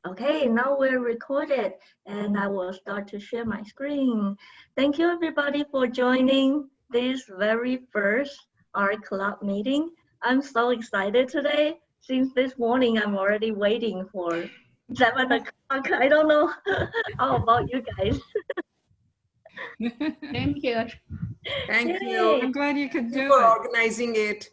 Okay, now we're recorded and I will start to share my screen. Thank you everybody for joining this very first art club meeting. I'm so excited today. Since this morning, I'm already waiting for 7 o'clock. I don't know how about you guys. Same here. Thank Yay. you. I'm glad you could do For it. organizing it.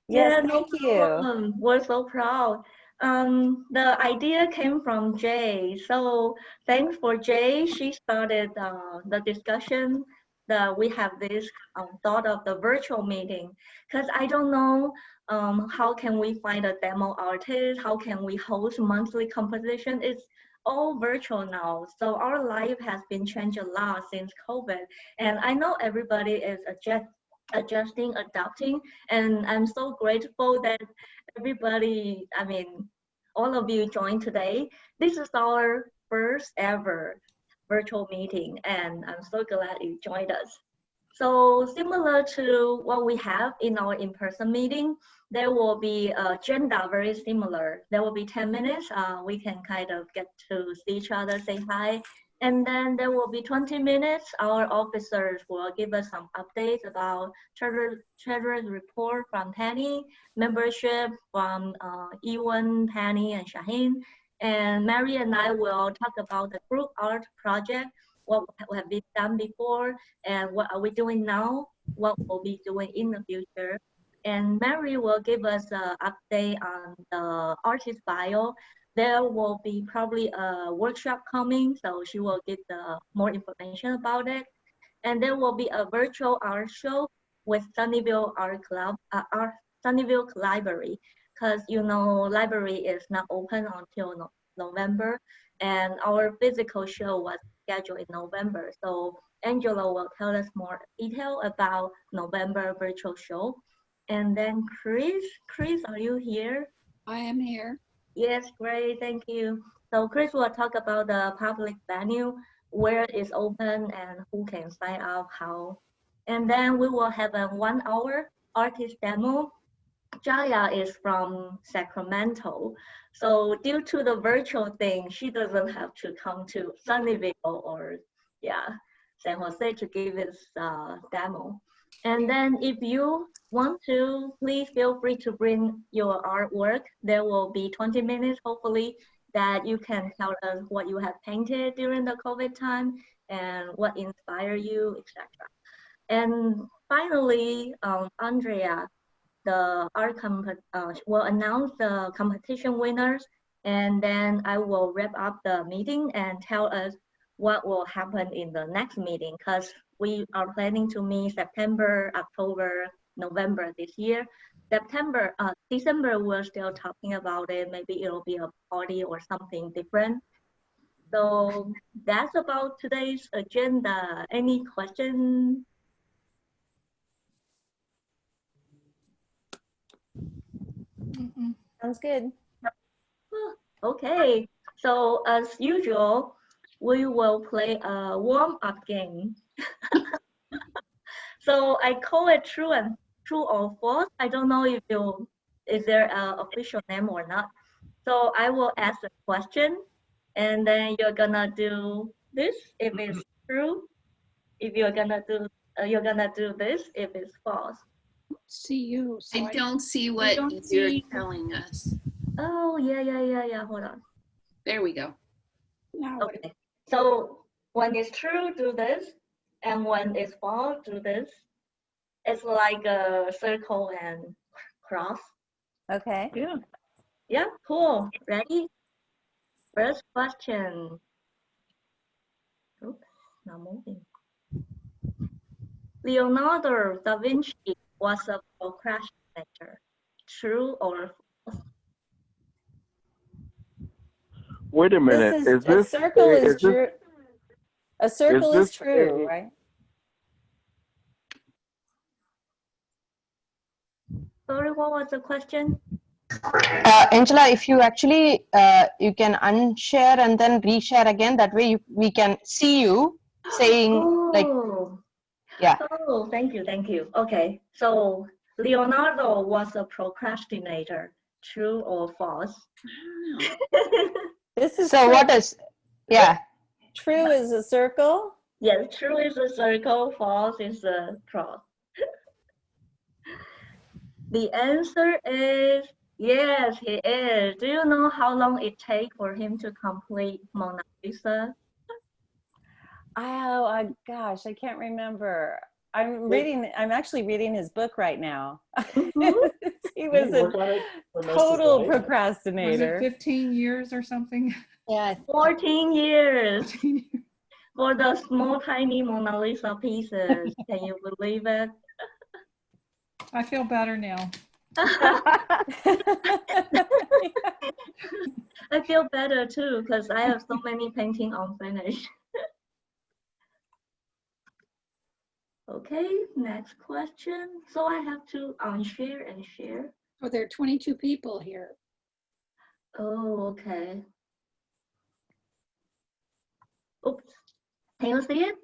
Yeah, Yes, no thank you. problem. We're so proud. The idea came from Jay. So thanks for Jay. She started the discussion that we have this thought of the virtual meeting. Because I don't know how can we find a demo artist? How can we host monthly composition? It's all virtual now. So our life has been changed a lot since COVID. And I know everybody is adjusting, adapting, and I'm so grateful that everybody, I mean, all of you joined today. This is our first ever virtual meeting, and I'm so glad you joined us. So similar to what we have in our in-person meeting, there will be a agenda very similar. There will be 10 minutes. We can kind of get to see each other, say hi. And then there will be 20 minutes. Our officers will give us some updates about treasurer's report from Penny, membership from Ewan, Penny, and Shaheen. And Mary and I will talk about the group art project, what have been done before, and what are we doing now, what we'll be doing in the future. And Mary will give us an update on the artist bio. There will be probably a workshop coming, so she will give more information about it. And there will be a virtual art show with Sunnyvale Art Club, Sunnyvale Library, because you know library is not open until November, and our physical show was scheduled in November. So Angela will tell us more detail about November virtual show. And then Chris, are you here? I am here. Yes, great, thank you. So Chris will talk about the public venue, where it's open and who can sign up, how. And then we will have a 1 hour artist demo. Jaya is from Sacramento. So due to the virtual thing, she doesn't have to come to Sunnyvale or San Jose to give this demo. And then if you want to, please feel free to bring your artwork. There will be 20 minutes, hopefully, that you can tell us what you have painted during the COVID time and what inspired you, etc. And finally, Andrea, the art will announce the competition winners, and then I will wrap up the meeting and tell us what will happen in the next meeting, because we are planning to meet September, October, November this year. December, we're still talking about it. Maybe it'll be a party or something different. So that's about today's agenda. Any questions? Sounds good. Okay, so as usual, we will play a warm-up game. So I call it true or false. I don't know if is there an official name or not. So I will ask a question, and then you're gonna do this if it's true. If you're gonna do this if it's false. See you. So I don't see what you're telling us. Oh yeah. Hold on. There we go. now Okay. So when it's true, do this, and when it's false, do this. It's like a circle and cross. Okay. yeah. Yeah, cool. Ready? First question. Oops, not moving. Leonardo da Vinci was a procrastinator. True or false? Wait a minute. Is a this circle is this true? A circle is this true, right? Sorry, what was the question? Angela, if you actually you can unshare and then reshare again, that way we can see you saying like, yeah. Oh, thank you. Okay, so Leonardo was a procrastinator. True or false? This is So true. what is, yeah. True is a circle. Yes, true is a circle, false is a cross. The answer is yes, he is. Do you know how long it takes for him to complete Mona Lisa? Oh, gosh, I can't remember. I'm actually reading his book right now. Mhm. He was a total Was procrastinator. it 15 years or something? Yeah. 14 years for the small, tiny Mona Lisa pieces. Can you believe it? I feel better now. I feel better too because I have so many painting unfinished. Okay, next question. So I have to unshare and share. Oh, there are 22 people here. Oh, okay. Oops. Can you see it?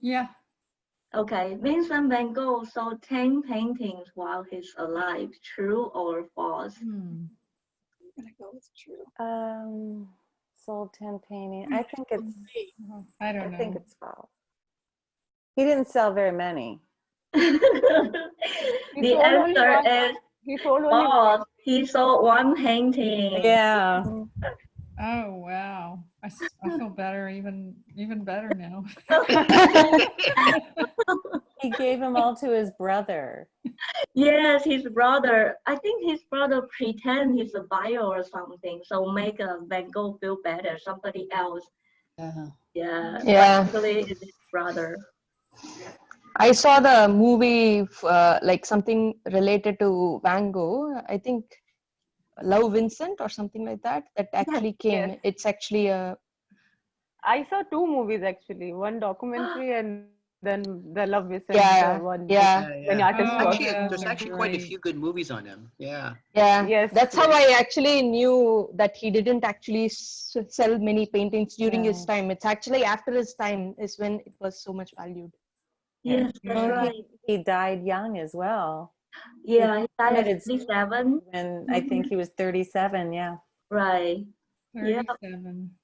Yeah. Okay. Vincent van Gogh sold 10 paintings while he's alive. True or false? I'm gonna go with true. Sold 10 painting. I think it's. I don't know. I think it's false. He didn't sell very many. The answer is false. He sold one painting. Yeah. Oh wow. I feel better, even better now. He gave them all to his brother. Yes, his brother. I think his brother pretend he's a buyer or something, so make a Van Gogh feel better. Somebody else. Yeah. Yeah. But actually, it's his brother. I saw the movie, like something related to Van Gogh. I think Love Vincent or something like that. That actually came. Yes. It's actually a. I saw two movies actually, one documentary and then the Love Vincent Yeah, one. yeah. When artist Oh, was. Actually, those there's are actually quite a great. few good movies on him. Yeah. Yeah, Yes, that's how yes. I actually knew that he didn't actually sell many paintings during his time. It's actually after his time is when it was so much valued. Yes, that's Well, right. he died young as well. Yeah, he died at committed 37. And I think he was 37. Yeah. Right. Yeah. 37.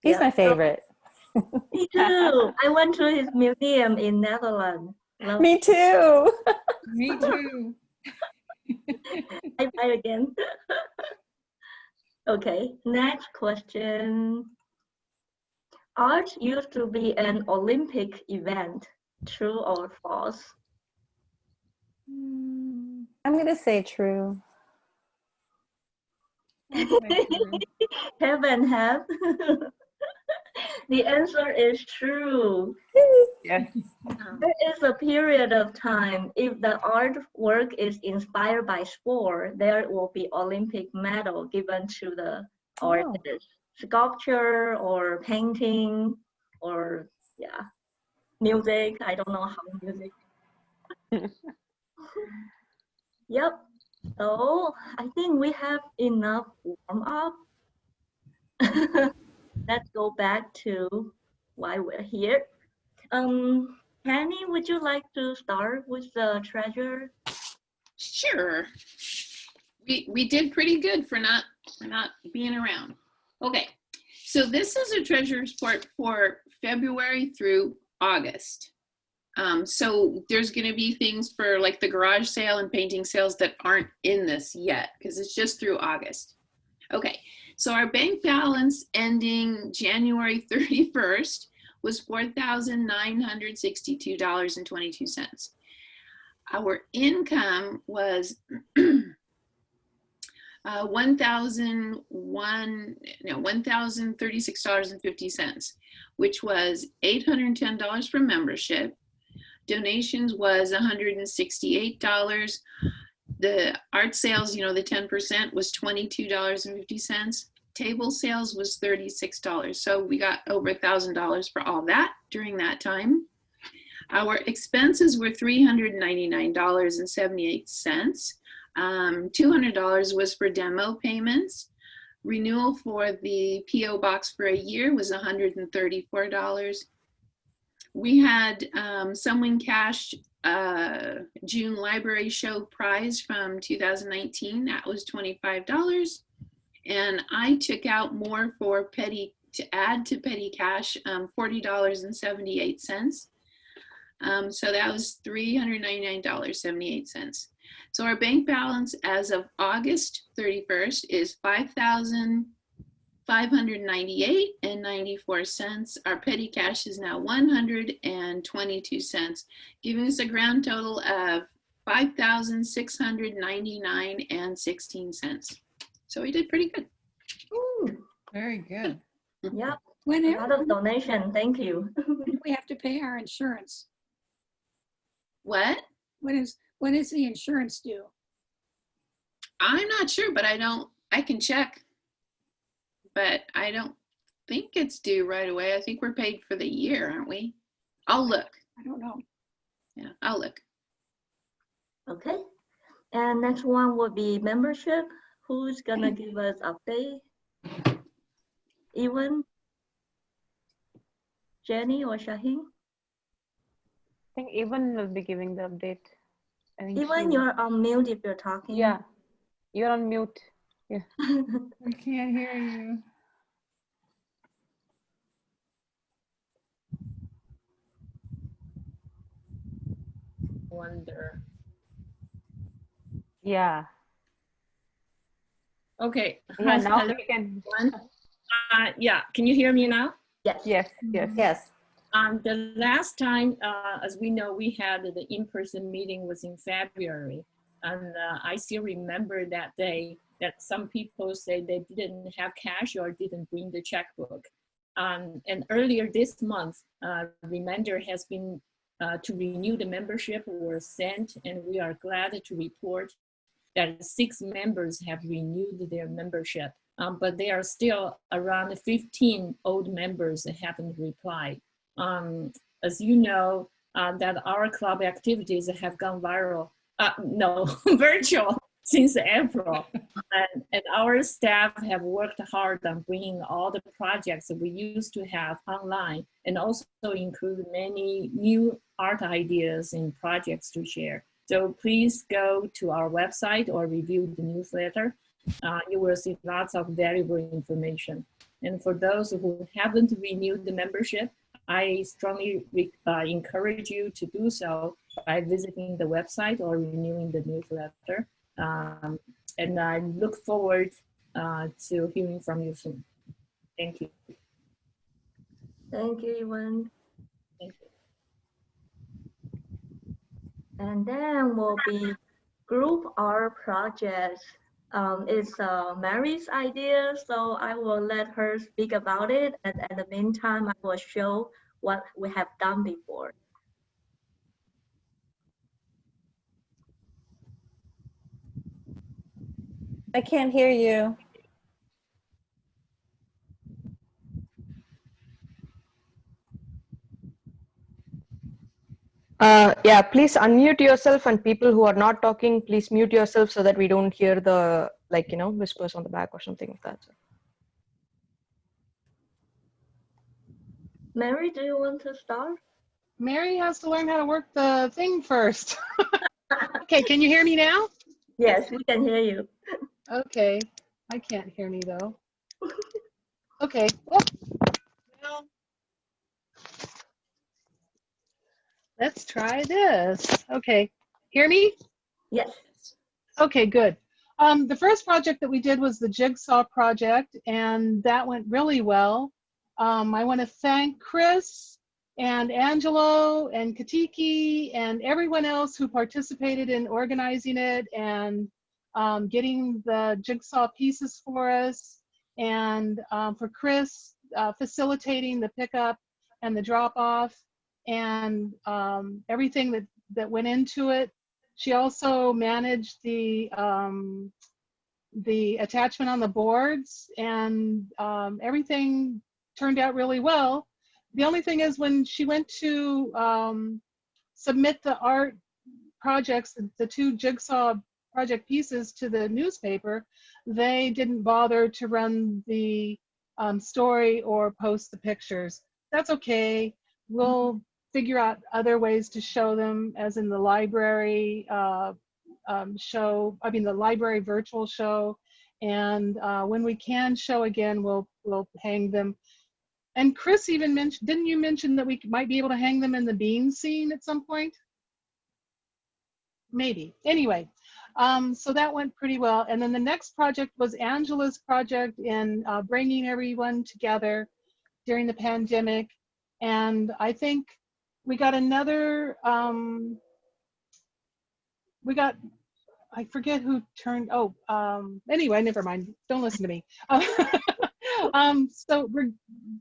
He's Yeah. my favorite. Me too. I went to his museum in Netherlands. Love Me too. Me too. I buy again. Okay, next question. Art used to be an Olympic event. True or false? I'm going to say true. Heaven have. The answer is true. Yes. There is a period of time, if the artwork is inspired by sport, there will be Olympic medal given to the artist. Sculpture or painting or music. I don't know how music. Yep. So I think we have enough warm up. Let's go back to why we're here. Penny, would you like to start with the treasure? Sure. We did pretty good for not being around. Okay, so this is a treasure report for February through August. So there's going to be things for like the garage sale and painting sales that aren't in this yet because it's just through August. Okay, so our bank balance ending January 31st was $4,962.22. Our income was $1,036.50, which was $810 for membership. Donations was $168. The art sales, the 10% was $22.50. Table sales was $36. So we got over $1,000 for all that during that time. Our expenses were $399.78. $200 was for demo payments. Renewal for the PO box for a year was $134. We had someone cashed June library show prize from 2019. That was $25. And I took out more for petty, to add to petty cash, $40.78. So that was $399.78. So our bank balance as of August 31st is $5,598.94. Our petty cash is now 122 cents, giving us a grand total of $5,699.16. So we did pretty good. Ooh, Very good. yep, When a lot of donation. Thank you. do we have to pay our insurance? What? When is the insurance due? I'm not sure, but I can check. But I don't think it's due right away. I think we're paid for the year, aren't we? I'll look. I don't know. Yeah, I'll look. Okay. And next one will be membership. Who's gonna give us update? Ewan, Jenny, or Shaheen? I think Evan will be giving the update. I think Ewan, she- you're on mute if you're talking. Yeah, you're on mute. We can't hear you. Wonder. Yeah. Okay. Yeah, now Hello, we can. everyone. Yeah, can you hear me now? Yes. Yes, yes. Yes. The last time, as we know, we had the in-person meeting was in February. And I still remember that day that some people say they didn't have cash or didn't bring the checkbook. And earlier this month, reminder has been to renew the membership was sent, and we are glad to report that 6 members have renewed their membership. But there are still around 15 old members that haven't replied. As you know, that our club activities have gone viral, virtual since April. And our staff have worked hard on bringing all the projects that we used to have online, and also include many new art ideas and projects to share. So please go to our website or review the newsletter. You will see lots of valuable information. And for those who haven't renewed the membership, I strongly encourage you to do so by visiting the website or renewing the newsletter. And I look forward to hearing from you soon. Thank you. Thank you, Ewan. Thank you. And then will be group art projects. It's Mary's idea, so I will let her speak about it. And at the meantime, I will show what we have done before. I can't hear you. Yeah, please unmute yourself, and people who are not talking, please mute yourself so that we don't hear the, like, you know, whispers on the back or something like that. Mary, do you want to start? Mary has to learn how to work the thing first. Okay, can you hear me now? Yes, we can hear you. Okay, I can't hear me though. Okay. Oh, well, let's try this. Okay, hear me? Yes. Okay, good. The first project that we did was the Jigsaw project, and that went really well. I want to thank Chris and Angelo and Katiki and everyone else who participated in organizing it and getting the jigsaw pieces for us, and for Chris facilitating the pickup and the drop off, and everything that went into it. She also managed the attachment on the boards, and everything turned out really well. The only thing is, when she went to submit the art projects, the 2 jigsaw project pieces to the newspaper, they didn't bother to run the story or post the pictures. That's okay. We'll figure out other ways to show them, as in the library show, the library virtual show, And when we can show again, we'll hang them. And Chris even mentioned, didn't you mention that we might be able to hang them in the bean scene at some point? Maybe. Anyway, so that went pretty well. And then the next project was Angela's project in bringing everyone together during the pandemic. And I think we got another, I forget who turned, anyway, never mind. Don't listen to me. So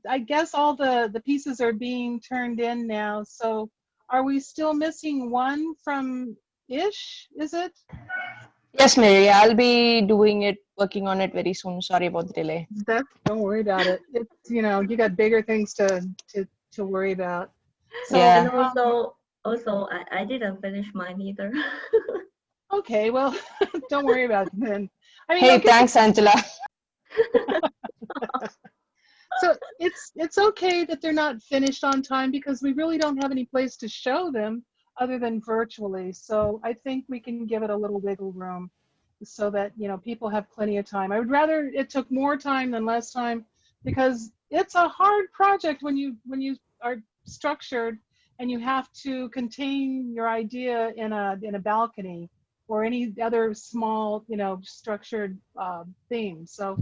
I guess all the pieces are being turned in now. So are we still missing one from Ish, is it? Yes, Mary, I'll be doing it, working on it very soon. Sorry about the delay. Don't worry about it. It's, you know, you got bigger things to worry about. So, Yeah. and also I didn't finish mine either. Okay, well, don't worry about it then. I mean, Hey, don't get thanks, Angela. So it's okay that they're not finished on time because we really don't have any place to show them other than virtually. So I think we can give it a little wiggle room so that, you know, people have plenty of time. I would rather it took more time than less time because it's a hard project when you are structured and you have to contain your idea in a balcony or any other small, you know, structured theme. So,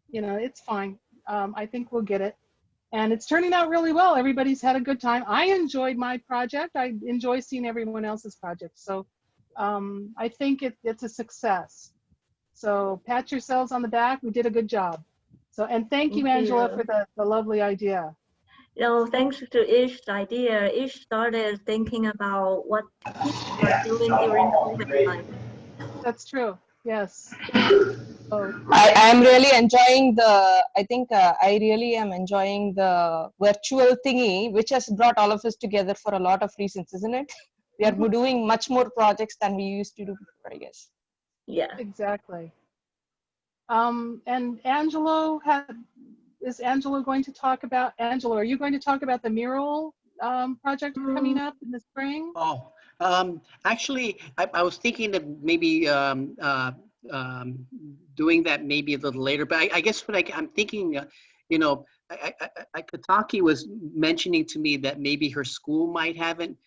you know, it's fine. I think we'll get it. And it's turning out really well. Everybody's had a good time. I enjoyed my project. I enjoy seeing everyone else's project. So I think it's a success. So pat yourselves on the back. We did a good job. So, and thank you, Angela, for the lovely idea. You know, thanks to Ish's idea, Ish started thinking about what people were doing during COVID time. That's true. Yes. Oh. I'm really enjoying I really am enjoying the virtual thingy, which has brought all of us together for a lot of reasons, isn't it? We are doing much more projects than we used to do before, I guess. Yeah. Exactly. And Angelo, is Angelo going to talk about, Angelo, are you going to talk about the mural project coming up in the spring? Oh, actually, I was thinking of maybe doing that maybe a little later, but I guess what I'm thinking, you know, Kataki was mentioning to me that maybe her school might haven't,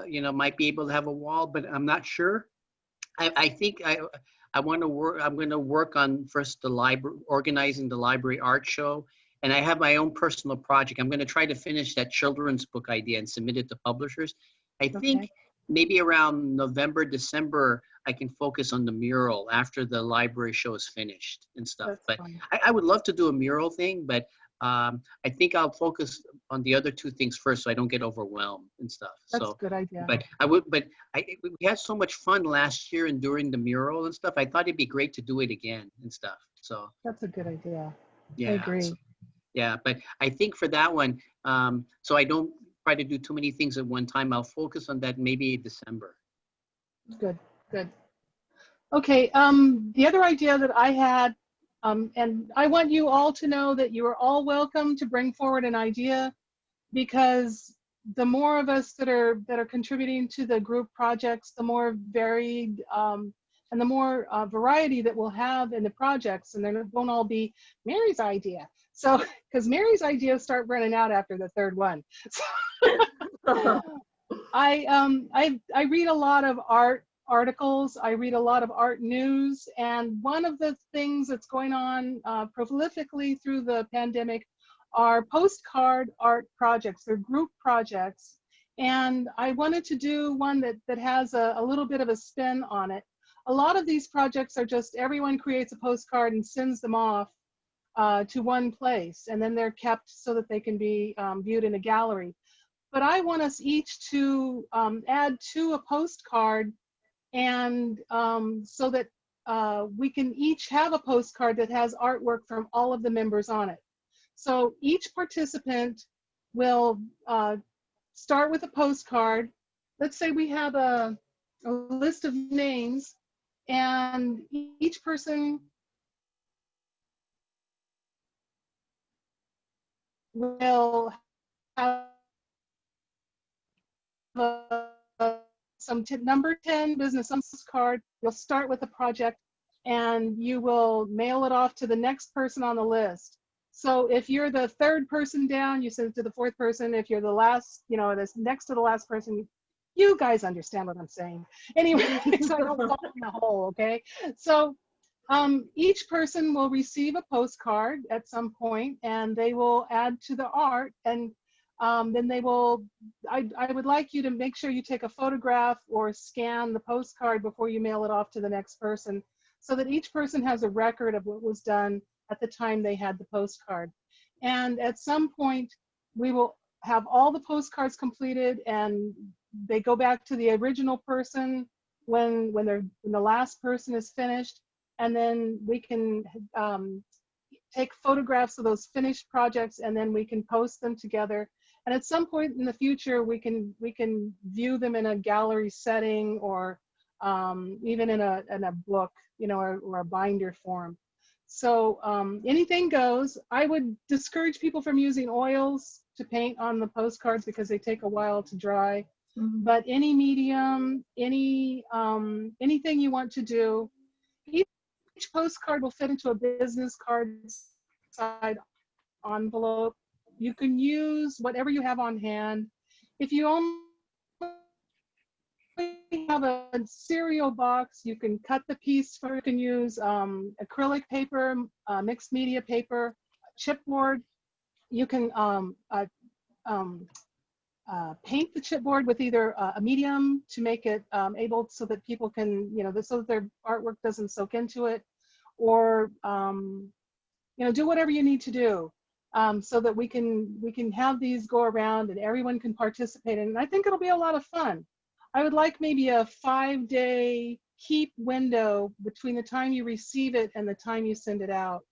you know, might be able to have a wall, but I'm not sure. I think I want to work. I'm going to work on first the library, organizing the library art show, and I have my own personal project. I'm going to try to finish that children's book idea and submit it to publishers. I think maybe around November, December, I can focus on the mural after the library show is finished and stuff. But I would love to do a mural thing, but I think I'll focus on the other two things first so I don't get overwhelmed and stuff. That's a good idea. But we had so much fun last year and during the mural and stuff. I thought it'd be great to do it again and stuff. So that's a good idea. Yeah. I agree. So, yeah, but I think for that one, so I don't try to do too many things at one time. I'll focus on that maybe December. Good, good. Okay, the other idea that I had, and I want you all to know that you are all welcome to bring forward an idea, because the more of us that are contributing to the group projects, the more varied and the more variety that we'll have in the projects, and there won't all be Mary's idea. So, because Mary's ideas start running out after the third one. So, I read a lot of art articles. I read a lot of art news, and one of the things that's going on prolifically through the pandemic are postcard art projects. They're group projects, and I wanted to do one that has a little bit of a spin on it. A lot of these projects are just everyone creates a postcard and sends them off to one place, and then they're kept so that they can be viewed in a gallery. But I want us each to add to a postcard, and so that we can each have a postcard that has artwork from all of the members on it. So each participant will start with a postcard. Let's say we have a list of names, and each person will have some number 10 business card. You'll start with a project, and you will mail it off to the next person on the list. So if you're the third person down, you send it to the fourth person. If you're the last, you know, this next to the last person, you guys understand what I'm saying. Anyway, so I don't fall in a hole, okay? So each person will receive a postcard at some point, and they will add to the art, and then they will, I would like you to make sure you take a photograph or scan the postcard before you mail it off to the next person, so that each person has a record of what was done at the time they had the postcard. And at some point, we will have all the postcards completed, and they go back to the original person when the last person is finished, and then we can take photographs of those finished projects, and then we can post them together. And at some point in the future, we can view them in a gallery setting, or even in a book, you know, or a binder form. So anything goes. I would discourage people from using oils to paint on the postcards because they take a while to dry. Mhm. But any medium, anything you want to do, each postcard will fit into a business card side envelope. You can use whatever you have on hand. If you only have a cereal box, you can cut the piece, or you can use acrylic paper, mixed media paper, chipboard. You can paint the chipboard with either a medium to make it able so that people can, you know, so that their artwork doesn't soak into it, or you know, do whatever you need to do so that we can have these go around and everyone can participate. And I think it'll be a lot of fun. I would like maybe a 5-day keep window between the time you receive it and the time you send it out.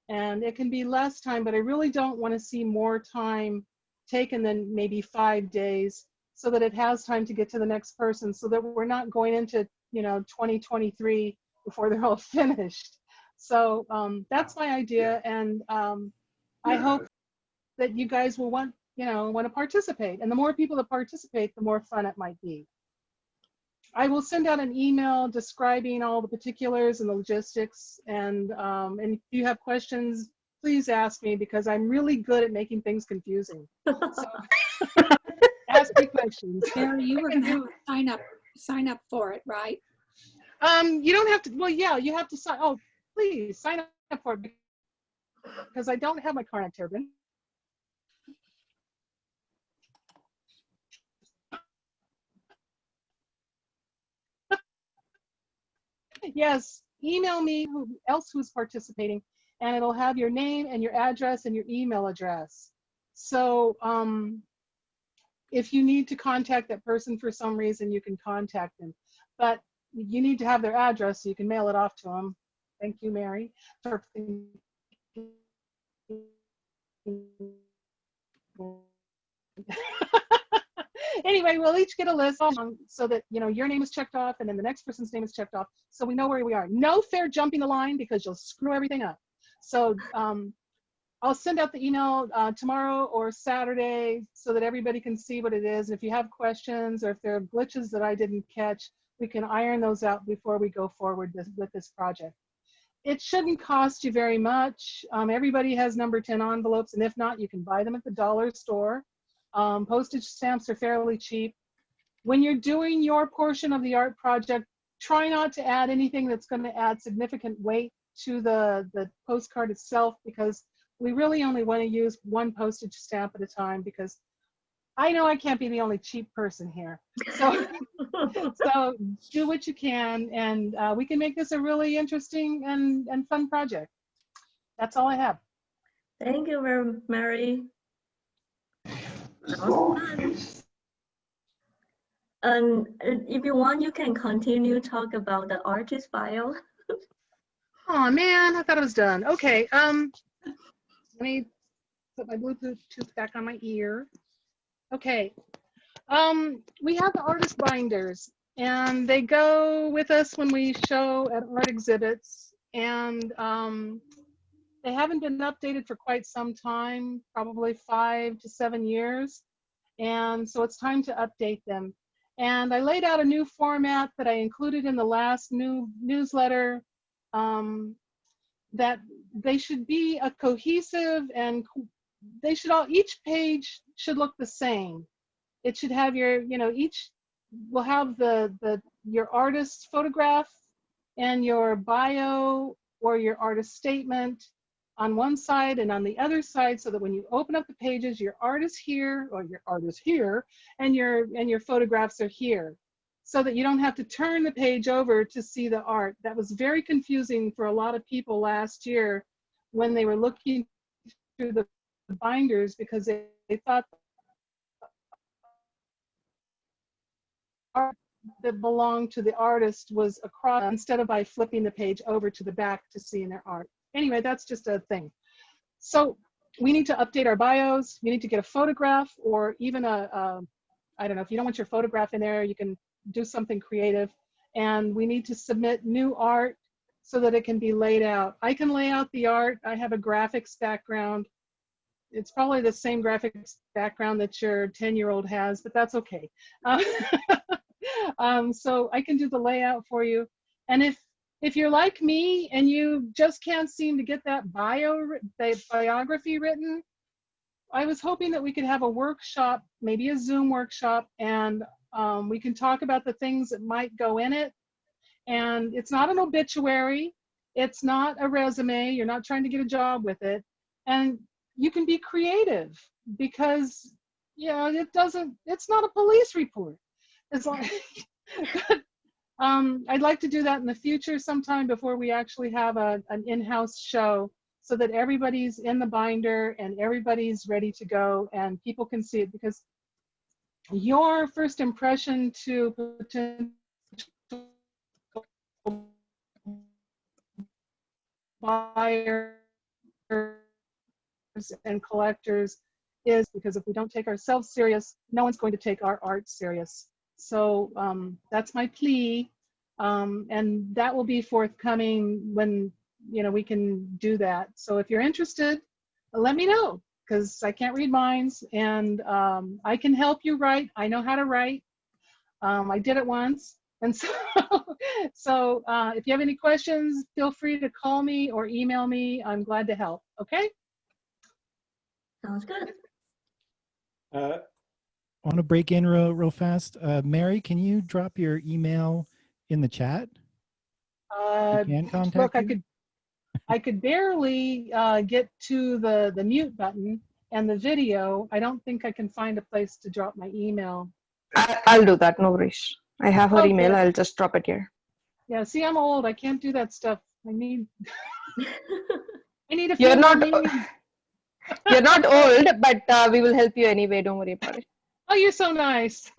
And it can be less time, but I really don't want to see more time taken than maybe 5 days, so that it has time to get to the next person, so that we're not going into, you know, 2023 before they're all finished. So that's my idea, and I hope that you guys will want to participate. And the more people that participate, the more fun it might be. I will send out an email describing all the particulars and the logistics, and if you have questions, please ask me, because I'm really good at making things confusing. So ask me questions. Mary, you were going to sign up for it, right? You don't have to. Well, yeah, you have to sign. Oh, please sign up for it, because I don't have my Karnak turban. Yes, email me who else who's participating, and it'll have your name and your address and your email address. So if you need to contact that person for some reason, you can contact them. But you need to have their address so you can mail it off to them. Thank you, Mary. Anyway, we'll each get a list so that, you know, your name is checked off, and then the next person's name is checked off, so we know where we are. No fair jumping the line, because you'll screw everything up. So I'll send out the email tomorrow or Saturday so that everybody can see what it is. And if you have questions, or if there are glitches that I didn't catch, we can iron those out before we go forward with this project. It shouldn't cost you very much. Everybody has number 10 envelopes, and if not, you can buy them at the dollar store. Postage stamps are fairly cheap. When you're doing your portion of the art project, try not to add anything that's going to add significant weight to the postcard itself, because we really only want to use one postage stamp at a time, because I know I can't be the only cheap person here. So, so do what you can, and we can make this a really interesting and fun project. That's all I have. Thank you very much, Mary. That was fun. And if you want, you can continue talk about the artist file. Oh man, I thought it was done. Okay, let me put my Bluetooth back on my ear. Okay, we have the artist binders, and they go with us when we show at art exhibits, and they haven't been updated for quite some time, probably 5 to 7 years, and so it's time to update them. And I laid out a new format that I included in the last new newsletter that they should be a cohesive, and they should all, each page should look the same. It should have your, you know, each will have your artist's photograph and your bio or your artist statement on one side and on the other side, so that when you open up the pages, your art is here, or your art is here, and your photographs are here, so that you don't have to turn the page over to see the art. That was very confusing for a lot of people last year when they were looking through the binders, because they thought art that belonged to the artist was across, instead of by flipping the page over to the back to see in their art. Anyway, that's just a thing. So we need to update our bios. You need to get a photograph, or even I don't know, if you don't want your photograph in there, you can do something creative. And we need to submit new art so that it can be laid out. I can lay out the art. I have a graphics background. It's probably the same graphics background that your 10-year-old has, but that's okay. So I can do the layout for you. And if you're like me and you just can't seem to get that biography written, I was hoping that we could have a workshop, maybe a Zoom workshop, and we can talk about the things that might go in it. And it's not an obituary. It's not a resume. You're not trying to get a job with it. And you can be creative, because, you know, it's not a police report. It's like, I'd like to do that in the future sometime, before we actually have an in-house show, so that everybody's in the binder and everybody's ready to go and people can see it, because your first impression to potential buyers and collectors is, because if we don't take ourselves serious, no one's going to take our art serious. So that's my plea, and that will be forthcoming when, you know, we can do that. So if you're interested, let me know, because I can't read minds, and I can help you write. I know how to write. I did it once, and so if you have any questions, feel free to call me or email me. I'm glad to help. Okay. Sounds good. I want to break in real fast. Mary, can you drop your email in the chat? You can contact look, you? I could barely get to the mute button and the video. I don't think I can find a place to drop my email. I'll do that, no worries. I have her Okay. email, I'll just drop it here. Yeah, see, I'm old. I can't do that stuff. I need a few You're more not, meetings. you're not old, but we will help you anyway, don't worry about it. Oh, you're so nice.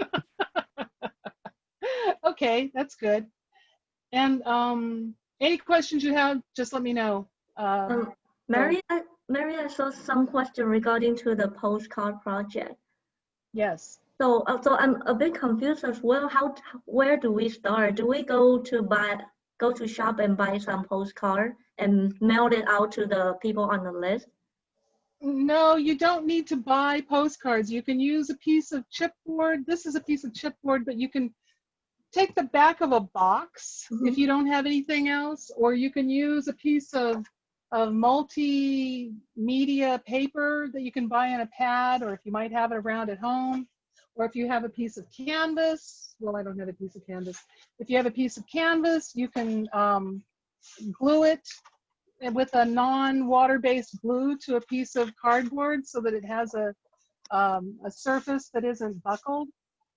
Okay, that's good. And any questions you have, just let me know. Mary, I saw some question regarding to the postcard project. Yes. So I'm a bit confused as well. Where do we start? Do we go to shop and buy some postcard and mail it out to the people on the list? No, you don't need to buy postcards. You can use a piece of chipboard. This is a piece of chipboard, but you can take the back of a box if you don't have anything else, or you can use a piece of multimedia paper that you can buy in a pad, or if you might have it around at home, or if you have a piece of canvas. Well, I don't have a piece of canvas. If you have a piece of canvas, you can glue it with a non-water-based glue to a piece of cardboard so that it has a surface that isn't buckled.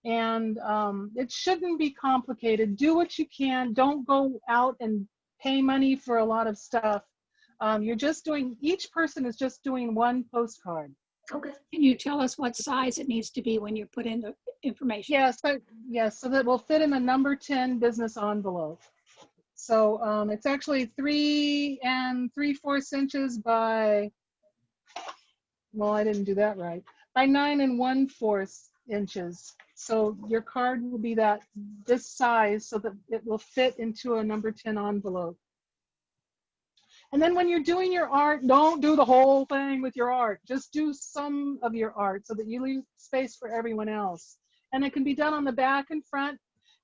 And it shouldn't be complicated. Do what you can. Don't go out and pay money for a lot of stuff. You're just doing, each person is just doing one postcard. Okay. Can you tell us what size it needs to be when you put in the information? Yes, so that will fit in a number 10 business envelope. So it's actually 3 3/4 inches by, well, I didn't do that right, by 9 1/4 inches. So your card will be this size so that it will fit into a number 10 envelope. And then when you're doing your art, don't do the whole thing with your art. Just do some of your art so that you leave space for everyone else. And it can be done on the back and front.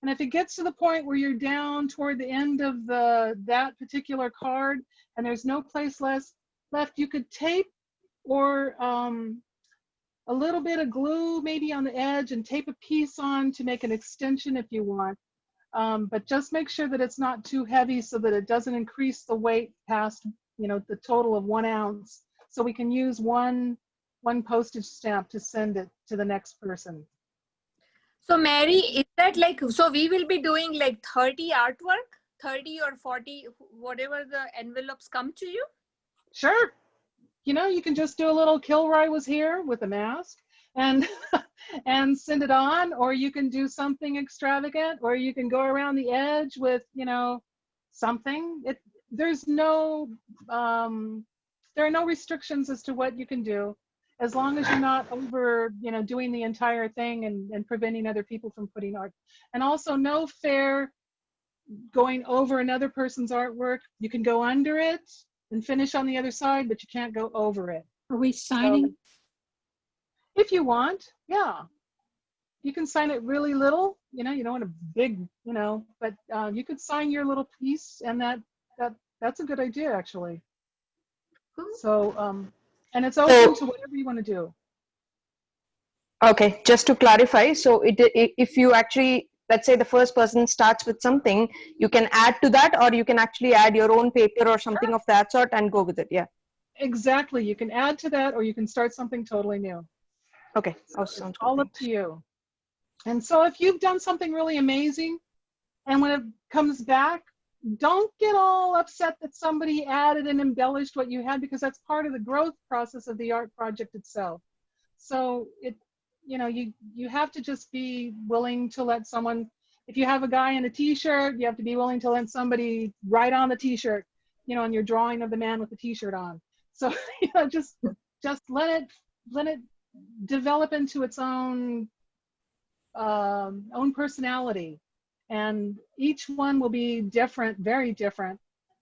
And if it gets to the point where you're down toward the end of that particular card and there's no place left, you could tape or a little bit of glue maybe on the edge and tape a piece on to make an extension if you want. But just make sure that it's not too heavy so that it doesn't increase the weight past, you know, the total of 1 ounce. So we can use one postage stamp to send it to the next person. So Mary, is that like, so we will be doing like 30 artwork, 30 or 40, whatever the envelopes come to you? Sure. You know, you can just do a little Kilroy was here with a mask and and send it on, or you can do something extravagant, or you can go around the edge with, you know, something. There's no there are no restrictions as to what you can do, as long as you're not over, you know, doing the entire thing and preventing other people from putting art. And also no fair going over another person's artwork. You can go under it and finish on the other side, but you can't go over it. Are we signing? So, if you want, yeah. You can sign it really little, you know, you don't want a big, you know, but you could sign your little piece, and that's a good idea, actually. So, and it's open to whatever you want to do. Okay, just to clarify, so if you actually, let's say the first person starts with something, you can add to that, or you can actually add your own paper or something of that sort and go with it, yeah. Exactly, you can add to that, or you can start something totally new. Okay, it's all up to you. And so if you've done something really amazing, and when it comes back, don't get all upset that somebody added and embellished what you had, because that's part of the growth process of the art project itself. So you know, you have to just be willing to let someone, if you have a guy in a t-shirt, you have to be willing to let somebody write on the t-shirt, you know, on your drawing of the man with the t-shirt on. So, you know, just let it develop into its own personality, and each one will be different, very different.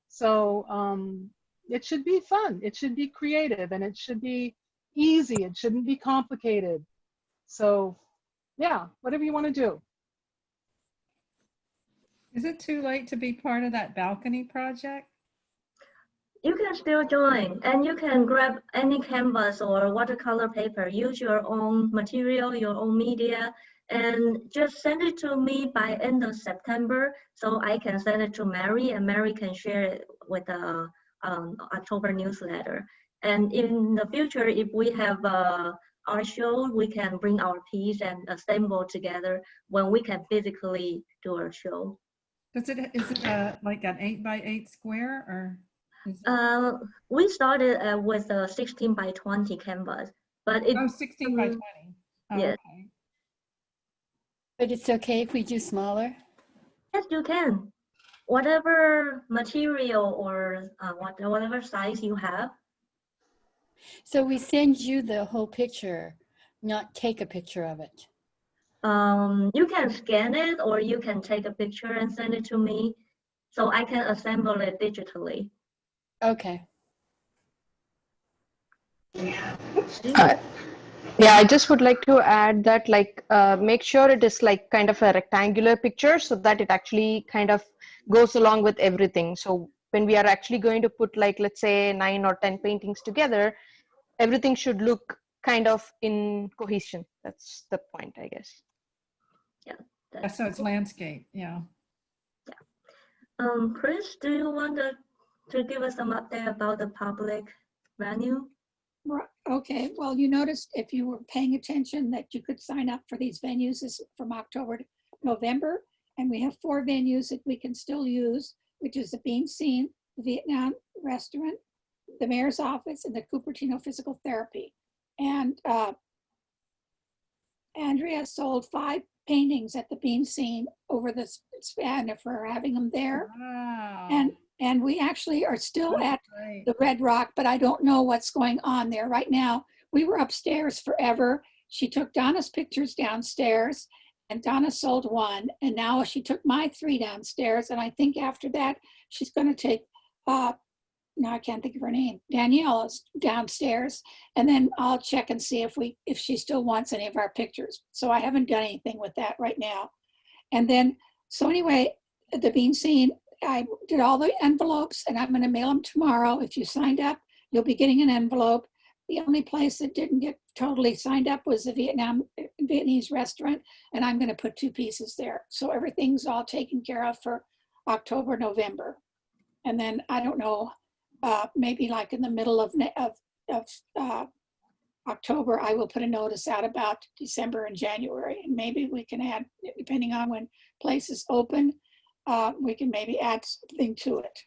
So it should be fun, it should be creative, and it should be easy, it shouldn't be complicated. So yeah, whatever you want to do. Is it too late to be part of that balcony project? You can still join, and you can grab any canvas or watercolor paper, use your own material, your own media, and just send it to me by end of September, so I can send it to Mary, and Mary can share it with the October newsletter. And in the future, if we have our show, we can bring our piece and assemble together when we can physically do our show. Is it like an 8x8 square, or? We started with a 16 by 20 canvas, but it. Oh, 16 by 20. Oh, yes. Okay. But it's okay if we do smaller? Yes, you can. Whatever material or whatever size you have. So we send you the whole picture, not take a picture of it. You can scan it, or you can take a picture and send it to me, so I can assemble it digitally. Okay. Yeah, I just would like to add that, like, make sure it is like kind of a rectangular picture, so that it actually kind of goes along with everything. So when we are actually going to put, like, let's say 9 or 10 paintings together, everything should look kind of in cohesion. That's the point, I guess. Yeah. So it's landscape, yeah. Yeah. Chris, do you want to give us some update about the public venue? Okay, well, you noticed, if you were paying attention, that you could sign up for these venues. This is from October to November, and we have 4 venues that we can still use, which is the Bean Scene, the Vietnam Restaurant, the Mayor's Office, and the Cupertino Physical Therapy. And Andrea sold 5 paintings at the Bean Scene over the span of her having them there. Wow. And we actually are still at the Red Rock, but I don't know what's going on there right now. We were upstairs forever. She took Donna's pictures downstairs, and Donna sold 1. And now she took my 3 downstairs. And I think after that, she's going to take, now I can't think of her name, Daniela's downstairs. And then I'll check and see if she still wants any of our pictures. So I haven't done anything with that right now. And then So anyway, the bean scene, I did all the envelopes and I'm going to mail them tomorrow. If you signed up, you'll be getting an envelope. The only place that didn't get totally signed up was the Vietnamese restaurant, and I'm going to put 2 pieces there. So everything's all taken care of for October, November. And then I don't know, maybe like in the middle of October, I will put a notice out about December and January, and maybe we can add, depending on when places open, we can maybe add something to it.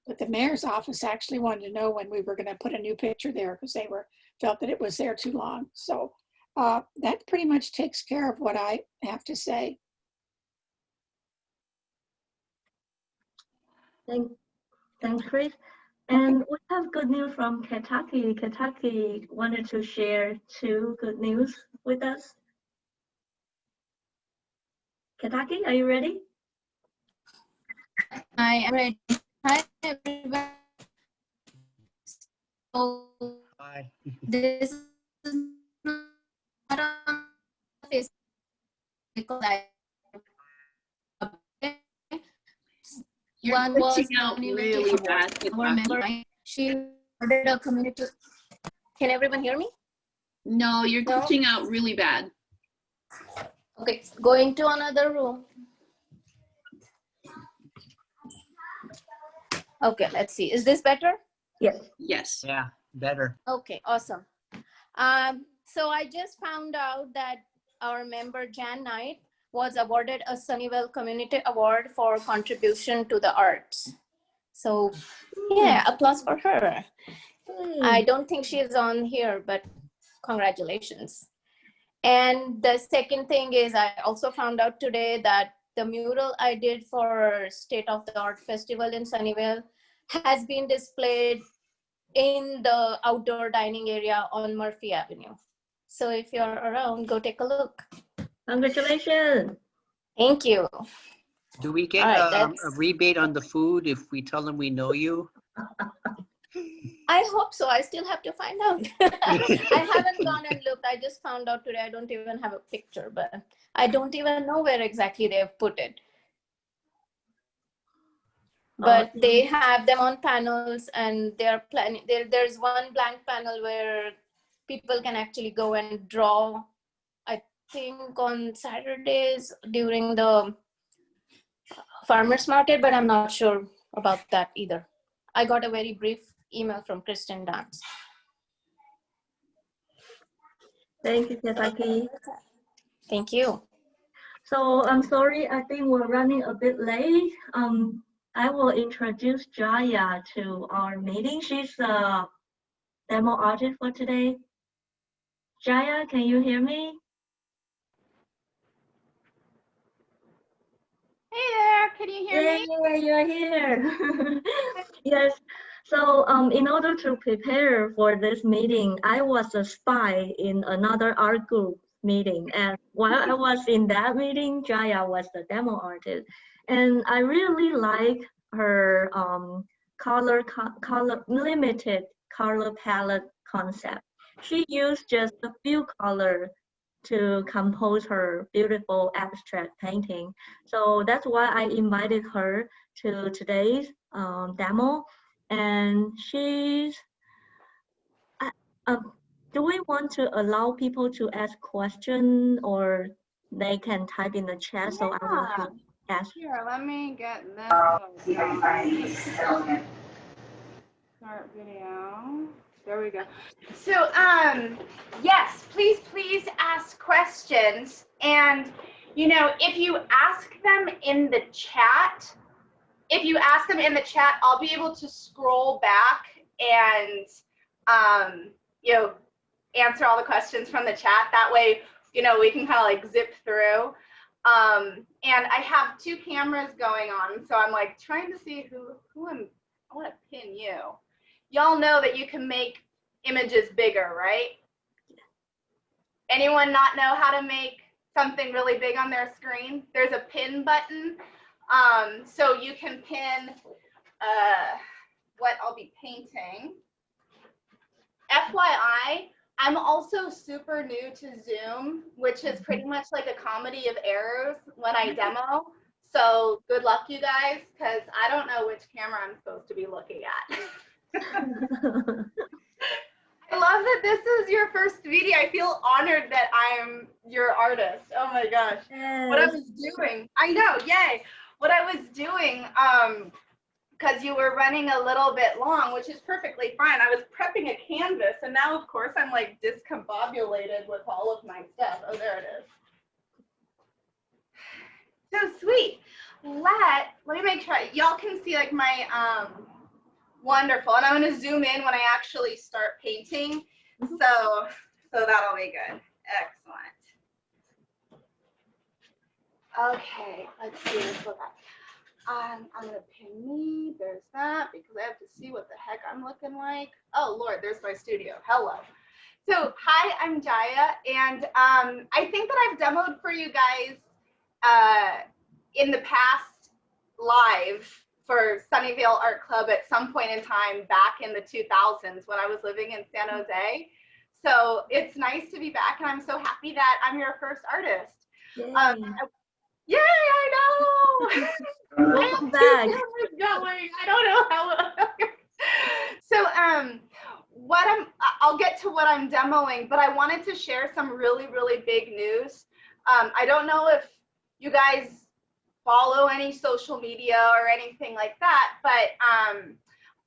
But the mayor's office actually wanted to know when we were going to put a new picture there because they felt that it was there too long. So that pretty much takes care of what I have to say. Thanks, Chris. And we have good news from Kentucky. Kentucky wanted to share 2 good news with us. Kentucky, are you ready? I am ready. Hi, everyone. So, Hi. this is not on Facebook because You're one was glitching out really bad. our member, she ordered a community. Can everyone hear me? No, you're glitching out really bad. Okay, going to another room. Okay, let's see. Is this better? Yes. Yes. Yeah, better. Okay, awesome. So I just found out that our member Jan Knight was awarded a Sunnyvale Community Award for contribution to the arts. So yeah, applause for her. I don't think she is on here, but congratulations. And the second thing is I also found out today that the mural I did for State of the Art Festival in Sunnyvale has been displayed in the outdoor dining area on Murphy Avenue. So if you're around, go take a look. Congratulations. Thank you. Do we get a rebate on the food if we tell them we know you? I hope so. I still have to find out. I haven't gone and looked. I just found out today. I don't even have a picture, but I don't even know where exactly they've put it. But they have them on panels, and they're planning. There's one blank panel where people can actually go and draw. I think on Saturdays during the farmers market, but I'm not sure about that either. I got a very brief email from Kristen Dance. Thank you, Kentucky. Thank you. So I'm sorry, I think we're running a bit late. I will introduce Jaya to our meeting. She's a demo artist for today. Jaya, can you hear me? Hey there, can you hear me? Yeah, you're here. Yes. So in order to prepare for this meeting, I was a spy in another art group meeting. And while I was in that meeting, Jaya was the demo artist. And I really like her limited color palette concept. She used just a few colors to compose her beautiful abstract painting. So that's why I invited her to today's demo. And she's, do we want to allow people to ask questions, or they can type in the chat? So I will ask. Here, let me get this. Start video. There we go. So, yes, please ask questions. And, you know, if you ask them in the chat, I'll be able to scroll back and, you know, answer all the questions from the chat. That way, you know, we can kind of like zip through. And I have 2 cameras going on, so I'm like trying to see who I want to pin you. Y'all know that you can make images bigger, right? Anyone not know how to make something really big on their screen? There's a pin button. So you can pin what I'll be painting. FYI, I'm also super new to Zoom, which is pretty much like a comedy of errors when I demo. So good luck, you guys, because I don't know which camera I'm supposed to be looking at. I love that this is your first video. I feel honored that I am your artist. Oh my gosh. Yes. What I was doing, I know, yay. What I was doing, because you were running a little bit long, which is perfectly fine. I was prepping a canvas, and now, of course, I'm like discombobulated with all of my stuff. Oh, there it is. So sweet. Let me make sure y'all can see like my wonderful, and I'm going to zoom in when I actually start painting. So that'll be good. Excellent. Okay, let's see this look at. I'm going to pin me. There's that because I have to see what the heck I'm looking like. Oh Lord, there's my studio. Hello. So hi, I'm Jaya, and I think that I've demoed for you guys in the past live for Sunnyvale Art Club at some point in time back in the 2000s when I was living in San Jose. So it's nice to be back, and I'm so happy that I'm your first artist. Yay, I know. Welcome back. Going. I don't know how. So I'll get to what I'm demoing, but I wanted to share some really, really big news. I don't know if you guys follow any social media or anything like that, but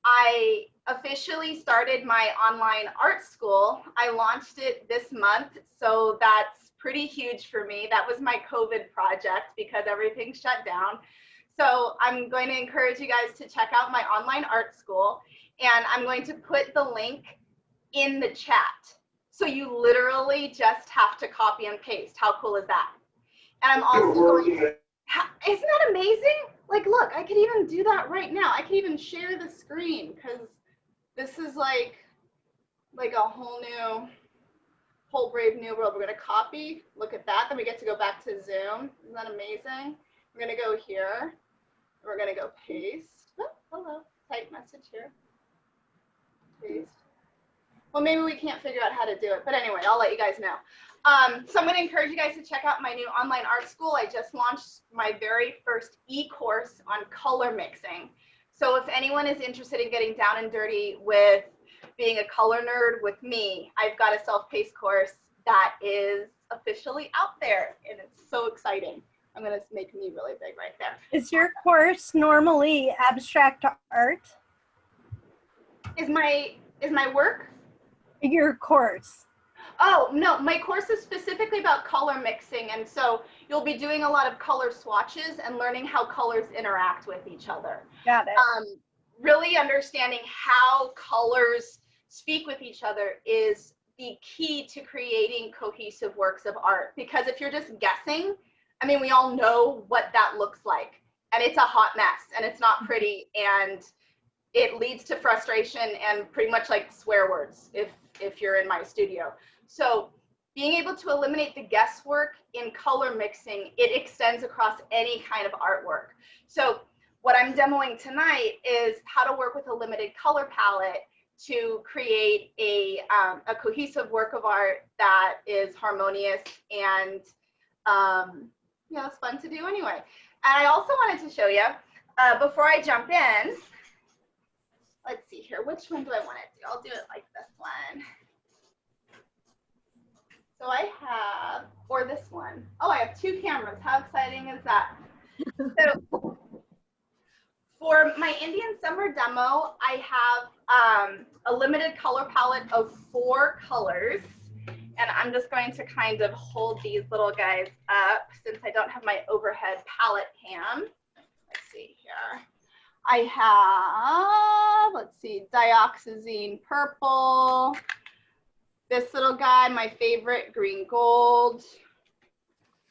I officially started my online art school. I launched it this month, so that's pretty huge for me. That was my COVID project because everything shut down. So I'm going to encourage you guys to check out my online art school, and I'm going to put the link in the chat. So you literally just have to copy and paste. How cool is that? And I'm also going to, isn't that amazing? Like, look, I could even do that right now. I could even share the screen because this is like a whole brave new world. We're going to copy, look at that. Then we get to go back to Zoom. Isn't that amazing? We're going to go here. We're going to go paste. Oh, hello, type message here. Paste. Well, maybe we can't figure out how to do it, but anyway, I'll let you guys know. So I'm going to encourage you guys to check out my new online art school. I just launched my very first e-course on color mixing. So if anyone is interested in getting down and dirty with being a color nerd with me, I've got a self-paced course that is officially out there, and it's so exciting. I'm going to make me really big right there. Is your course normally abstract art? Is my work? Your course. Oh, no, my course is specifically about color mixing. And so you'll be doing a lot of color swatches and learning how colors interact with each other. Got it. Really understanding how colors speak with each other is the key to creating cohesive works of art. Because if you're just guessing, I mean, we all know what that looks like. And it's a hot mess, and it's not pretty, and it leads to frustration and pretty much like swear words if you're in my studio. So being able to eliminate the guesswork in color mixing, it extends across any kind of artwork. So what I'm demoing tonight is how to work with a limited color palette to create a cohesive work of art that is harmonious and you know, it's fun to do anyway. And I also wanted to show you, before I jump in, let's see here, which one do I want to do? I'll do it like this one. So I have, or this one. Oh, I have two cameras. How exciting is that? So for my Indian summer demo, I have a limited color palette of 4 colors. And I'm just going to kind of hold these little guys up since I don't have my overhead palette cam. Let's see here. I have, let's see, dioxazine purple. This little guy, my favorite, green gold.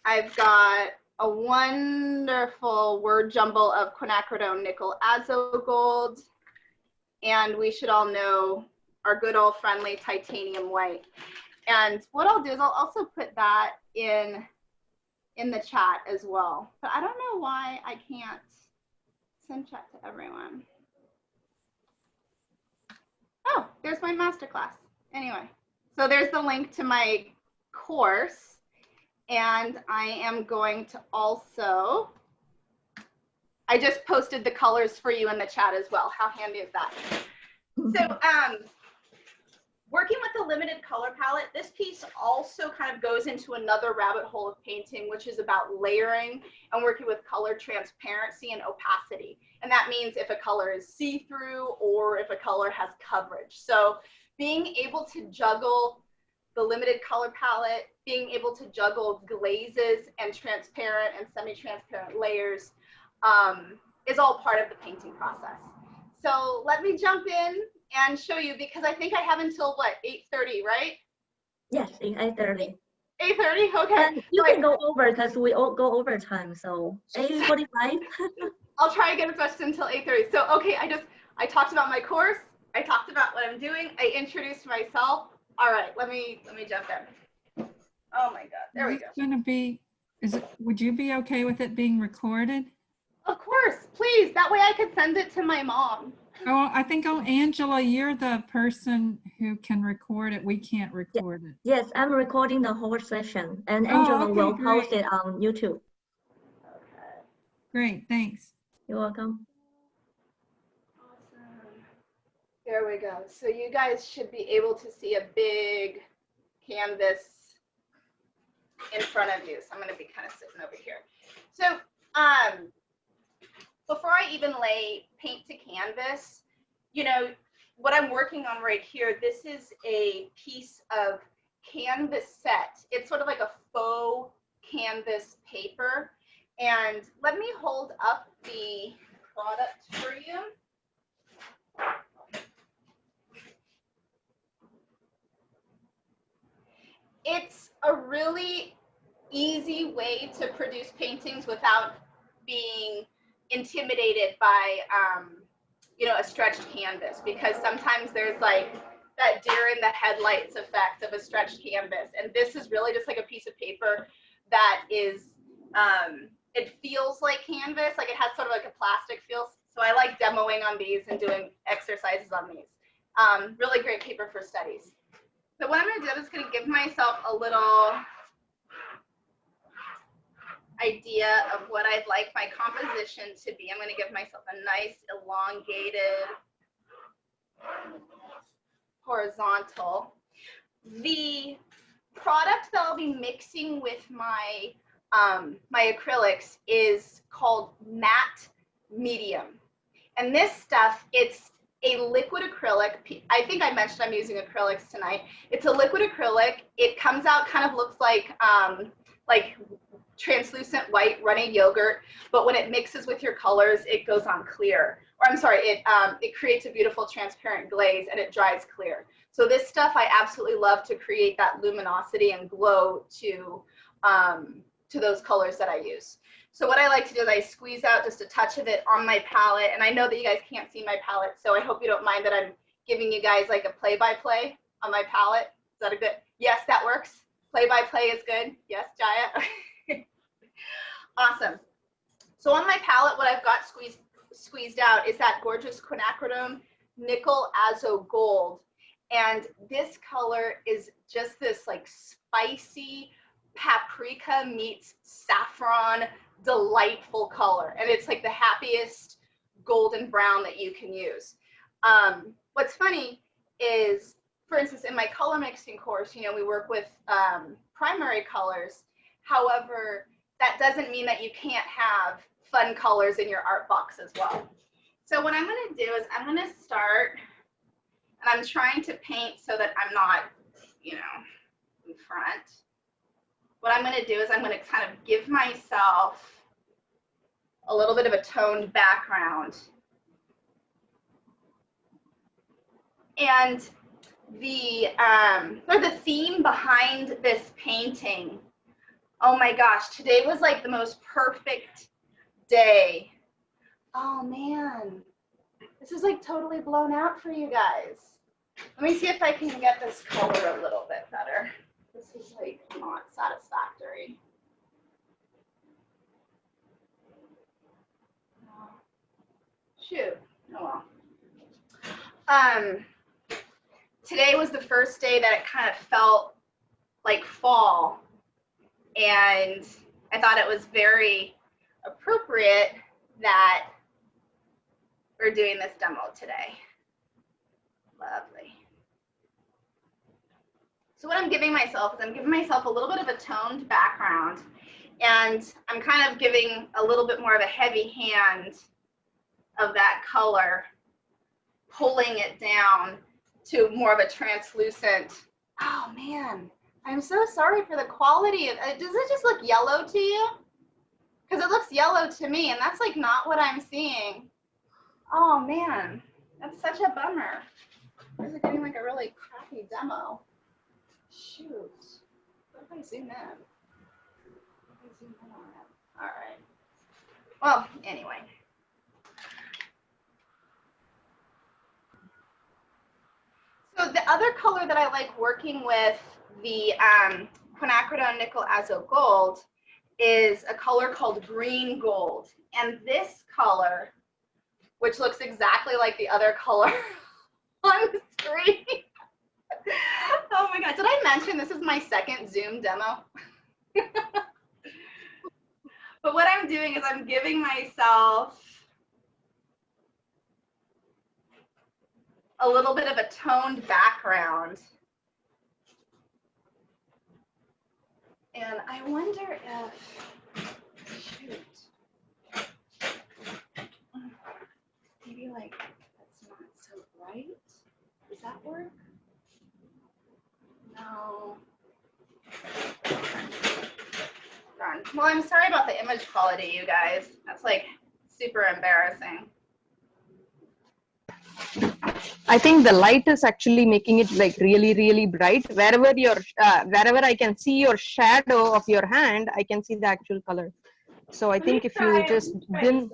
I've got a wonderful word jumble of quinacridone nickel azo gold. And we should all know our good old friendly titanium white. And what I'll do is I'll also put that in the chat as well. But I don't know why I can't send chat to everyone. Oh, there's my masterclass. Anyway, so there's the link to my course. And I am going to also I just posted the colors for you in the chat as well. How handy is that? So working with the limited color palette, this piece also kind of goes into another rabbit hole of painting, which is about layering and working with color transparency and opacity. And that means if a color is see-through or if a color has coverage. So being able to juggle the limited color palette, being able to juggle glazes and transparent and semi-transparent layers is all part of the painting process. So let me jump in and show you, because I think I have until what, 8:30, right? Yes, 8:30. 8:30, okay. And you can go over because we all go over time, so 8:45. I'll try to get as much until 8:30. So okay, I talked about my course, I talked about what I'm doing, I introduced myself. All right, let me jump in. Oh my God, there we go. It's gonna be, would you be okay with it being recorded? Of course, please. That way I could send it to my mom. Oh, I think, Angela, you're the person who can record it. We can't record it. Yes, I'm recording the whole session, and Oh, Angela okay, will great. post it on YouTube. Great, thanks. You're welcome. Awesome. There we go. So you guys should be able to see a big canvas in front of you. So I'm going to be kind of sitting over here. So before I even lay paint to canvas, you know, what I'm working on right here, this is a piece of canvas set. It's sort of like a faux canvas paper. And let me hold up the product for you. It's a really easy way to produce paintings without being intimidated by you know, a stretched canvas, because sometimes there's like that deer in the headlights effect of a stretched canvas, and this is really just like a piece of paper that is it feels like canvas, like it has sort of like a plastic feel. So I like demoing on these and doing exercises on these. Really great paper for studies. So what I'm going to do, I'm just going to give myself a little idea of what I'd like my composition to be. I'm going to give myself a nice elongated horizontal. The product that I'll be mixing with my my acrylics is called Matte Medium, and this stuff, it's a liquid acrylic. I think I mentioned I'm using acrylics tonight. It's a liquid acrylic. It comes out, kind of looks like translucent white runny yogurt, but when it mixes with your colors, it goes on clear. Or I'm sorry, it creates a beautiful transparent glaze and it dries clear. So this stuff I absolutely love to create that luminosity and glow to those colors that I use. So what I like to do is I squeeze out just a touch of it on my palette, and I know that you guys can't see my palette, so I hope you don't mind that I'm giving you guys like a play-by-play on my palette. Is that a good? Yes, that works. Play-by-play is good. Yes, Jaya. Awesome. So on my palette, what I've got squeezed out is that gorgeous quinacridone nickel azo gold, and this color is just this like spicy paprika meets saffron delightful color, and it's like the happiest golden brown that you can use. What's funny is, for instance, in my color mixing course, you know, we work with primary colors. However, that doesn't mean that you can't have fun colors in your art box as well. So what I'm going to do is I'm going to start, and I'm trying to paint so that I'm not, you know, in front. What I'm going to do is I'm going to kind of give myself a little bit of a toned background. And the theme behind this painting, oh my gosh, today was like the most perfect day. Oh man, this is like totally blown out for you guys. Let me see if I can get this color a little bit better. This is like not satisfactory. Shoot, oh well. Today was the first day that it kind of felt like fall, and I thought it was very appropriate that we're doing this demo today. Lovely. So what I'm giving myself is I'm giving myself a little bit of a toned background, and I'm kind of giving a little bit more of a heavy hand of that color, pulling it down to more of a translucent. Oh man, I'm so sorry for the quality of it. Does it just look yellow to you? Because it looks yellow to me, and that's like not what I'm seeing. Oh man, that's such a bummer. This is getting like a really crappy demo. Shoot. What if I zoom in? What if I zoom in on it? All right. Well, anyway. So the other color that I like working with, the quinacridone nickel azo gold, is a color called green gold. And this color, which looks exactly like the other color on the screen. Oh my God, did I mention this is my second Zoom demo? But what I'm doing is I'm giving myself a little bit of a toned background. And I wonder if, shoot, maybe like that's not so bright. Does that work? No. Darn. Well, I'm sorry about the image quality, you guys. That's like super embarrassing. I think the light is actually making it like really, really bright. Wherever I can see your shadow of your hand, I can see the actual color. So I think if you just dim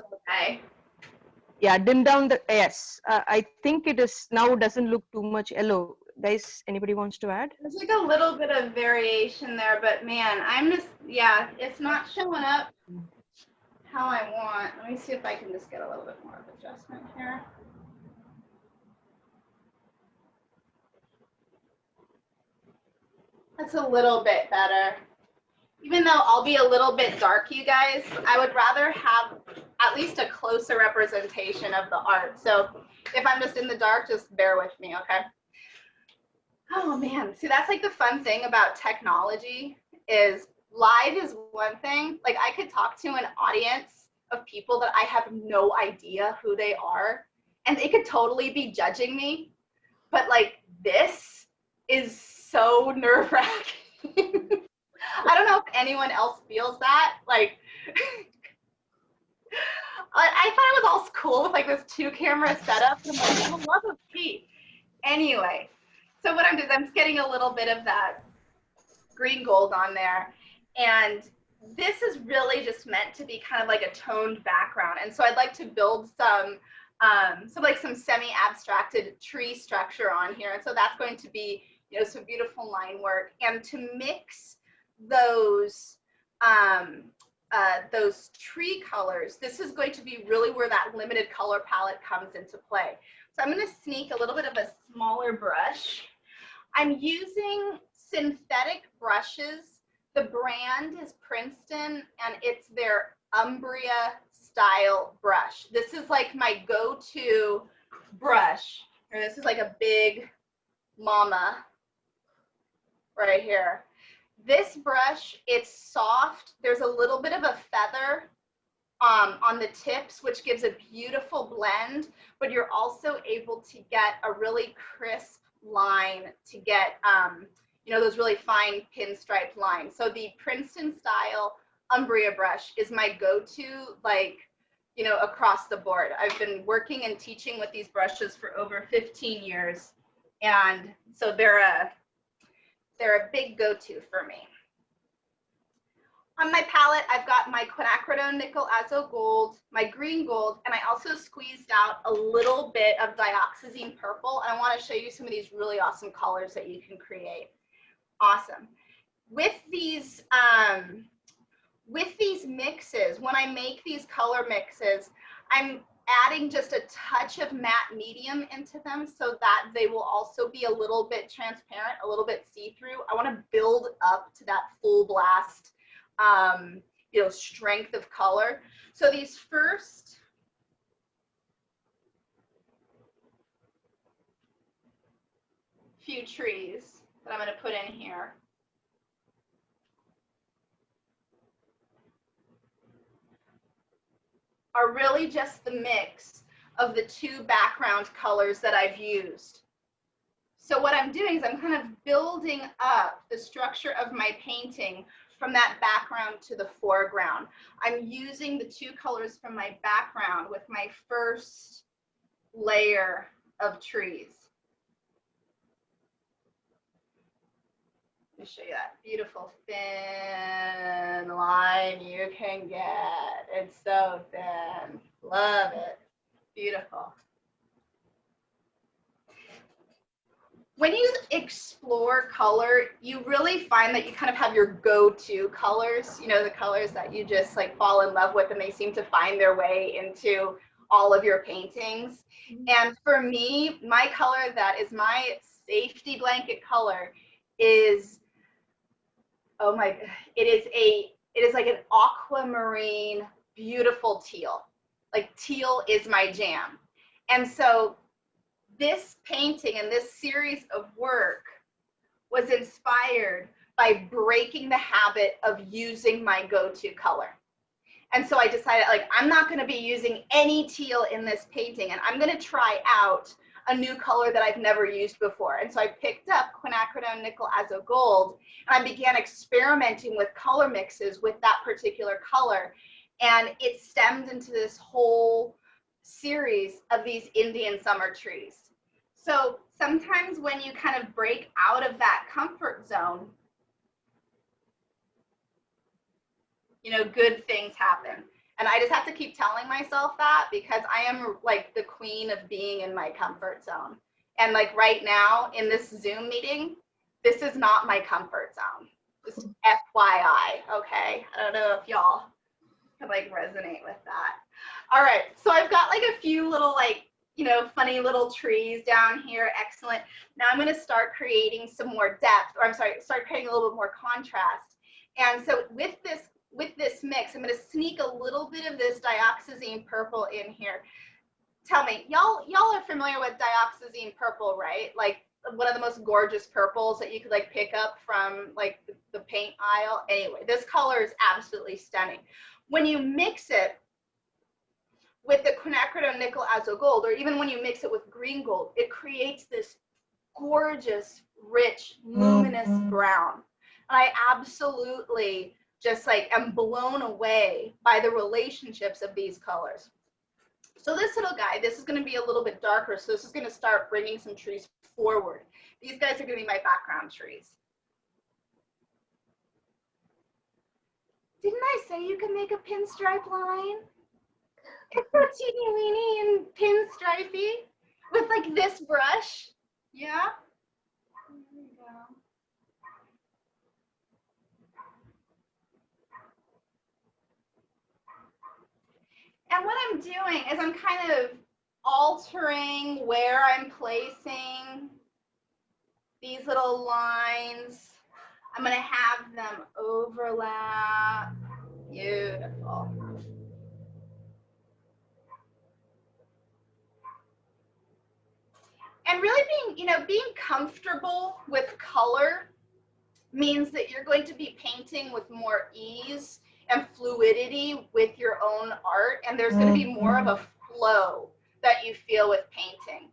down the, yes, I think it is now doesn't look too much yellow. Guys, anybody wants to add? There's like a little bit of variation there, but man, I'm just, yeah, it's not showing up how I want. Let me see if I can just get a little bit more of adjustment here. That's a little bit better. Even though I'll be a little bit dark, you guys, I would rather have at least a closer representation of the art. So if I'm just in the dark, just bear with me, okay? Oh man, see, that's like the fun thing about technology is live is one thing. Like I could talk to an audience of people that I have no idea who they are, and they could totally be judging me. But like this is so nerve-wracking. I don't know if anyone else feels that. Like, I thought it was all cool with like this 2-camera setup. And I'm like, oh, love of Pete. Anyway, so what I'm doing is I'm just getting a little bit of that green gold on there. And this is really just meant to be kind of like a toned background. And so I'd like to build some semi-abstracted tree structure on here. And so that's going to be, you know, some beautiful line work. And to mix those tree colors, this is going to be really where that limited color palette comes into play. So I'm going to sneak a little bit of a smaller brush. I'm using synthetic brushes. The brand is Princeton, and it's their Umbria style brush. This is like my go-to brush. And this is like a big mama right here. This brush, it's soft. There's a little bit of a feather on the tips, which gives a beautiful blend, but you're also able to get a really crisp line to get, you know, those really fine pinstripe lines. So the Princeton style Umbria brush is my go-to, like, you know, across the board. I've been working and teaching with these brushes for over 15 years. And so they're a big go-to for me. On my palette, I've got my quinacridone nickel azo gold, my green gold, and I also squeezed out a little bit of dioxazine purple. And I want to show you some of these really awesome colors that you can create. Awesome. With these mixes, when I make these color mixes, I'm adding just a touch of matte medium into them so that they will also be a little bit transparent, a little bit see-through. I want to build up to that full blast, you know, strength of color. So these first few trees that I'm going to put in here. Are really just the mix of the two background colors that I've used. So what I'm doing is I'm kind of building up the structure of my painting from that background to the foreground. I'm using the two colors from my background with my first layer of trees. Let me show you that beautiful thin line you can get. It's so thin. Love it. Beautiful. When you explore color, you really find that you kind of have your go-to colors, you know, the colors that you just like fall in love with and they seem to find their way into all of your paintings. And for me, my color that is my safety blanket color is, oh my, it is like an aquamarine, beautiful teal. Like teal is my jam. And so this painting and this series of work was inspired by breaking the habit of using my go-to color. And so I decided, like, I'm not going to be using any teal in this painting, and I'm going to try out a new color that I've never used before. And so I picked up quinacridone nickel azo gold, and I began experimenting with color mixes with that particular color. And it stemmed into this whole series of these Indian summer trees. So sometimes when you kind of break out of that comfort zone, you know, good things happen. And I just have to keep telling myself that because I am like the queen of being in my comfort zone. And like right now in this Zoom meeting, this is not my comfort zone. Just FYI, okay? I don't know if y'all can like resonate with that. All right, so I've got like a few little like, you know, funny little trees down here. Excellent. Now I'm going to start creating some more depth, or I'm sorry, start creating a little bit more contrast. And so with this mix, I'm going to sneak a little bit of this dioxazine purple in here. Tell me, y'all are familiar with dioxazine purple, right? Like one of the most gorgeous purples that you could like pick up from like the paint aisle. Anyway, this color is absolutely stunning. When you mix it with the quinacridone nickel azo gold, or even when you mix it with green gold, it creates this gorgeous, rich, luminous brown. And I absolutely just like am blown away by the relationships of these colors. So this little guy, this is going to be a little bit darker, so this is going to start bringing some trees forward. These guys are going to be my background trees. Didn't I say you can make a pinstripe line? It's so teeny weeny and pinstripey with like this brush. Yeah. There we go. And what I'm doing is I'm kind of altering where I'm placing these little lines. I'm going to have them overlap. Beautiful. And really being comfortable with color means that you're going to be painting with more ease and fluidity with your own art, and there's going to be more of a flow that you feel with painting.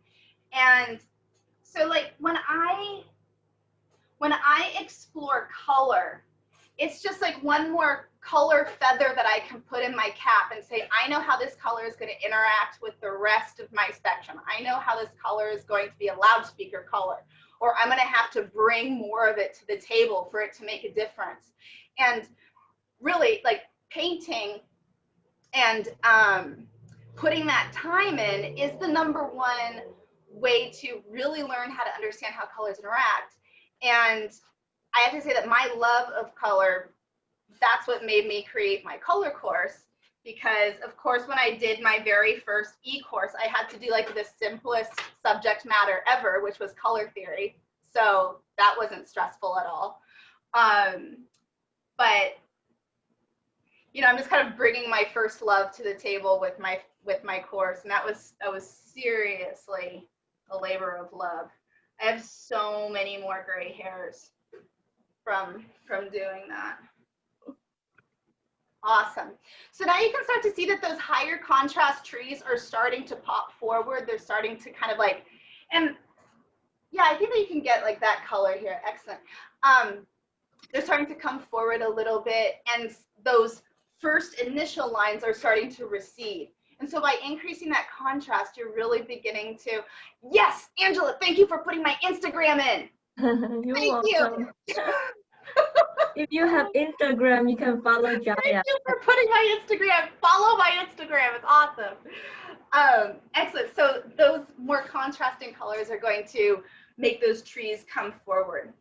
And so like when I explore color, it's just like one more color feather that I can put in my cap and say, I know how this color is going to interact with the rest of my spectrum. I know how this color is going to be a loudspeaker color, or I'm going to have to bring more of it to the table for it to make a difference. And really like painting and putting that time in is the #1 way to really learn how to understand how colors interact. And I have to say that my love of color, that's what made me create my color course, because of course when I did my very first e-course, I had to do like the simplest subject matter ever, which was color theory. So that wasn't stressful at all. But you know, I'm just kind of bringing my first love to the table with my course, and that was seriously a labor of love. I have so many more gray hairs from doing that. Awesome. So now you can start to see that those higher contrast trees are starting to pop forward. They're starting to kind of like, and yeah, I think that you can get like that color here. Excellent. They're starting to come forward a little bit, and those first initial lines are starting to recede. And so by increasing that contrast, you're really beginning to, yes, Angela, thank you for putting my Instagram in. You're Thank welcome. you. If you have Instagram, you can follow Jaya. Thank you for putting my Instagram. Follow my Instagram. It's awesome. Excellent. So those more contrasting colors are going to make those trees come forward.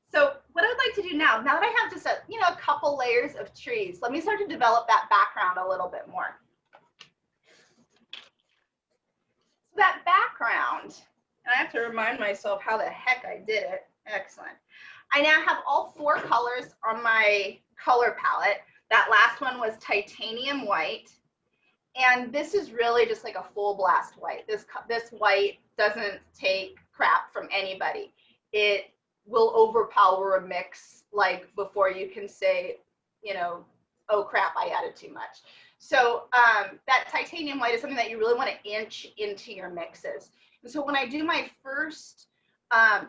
So what I'd like to do now that I have just a couple layers of trees, let me start to develop that background a little bit more. So that background, and I have to remind myself how the heck I did it. Excellent. I now have all 4 colors on my color palette. That last one was titanium white. And this is really just like a full blast white. This white doesn't take crap from anybody. It will overpower a mix like before you can say, oh crap, I added too much. So that titanium white is something that you really want to inch into your mixes. And so when I do my first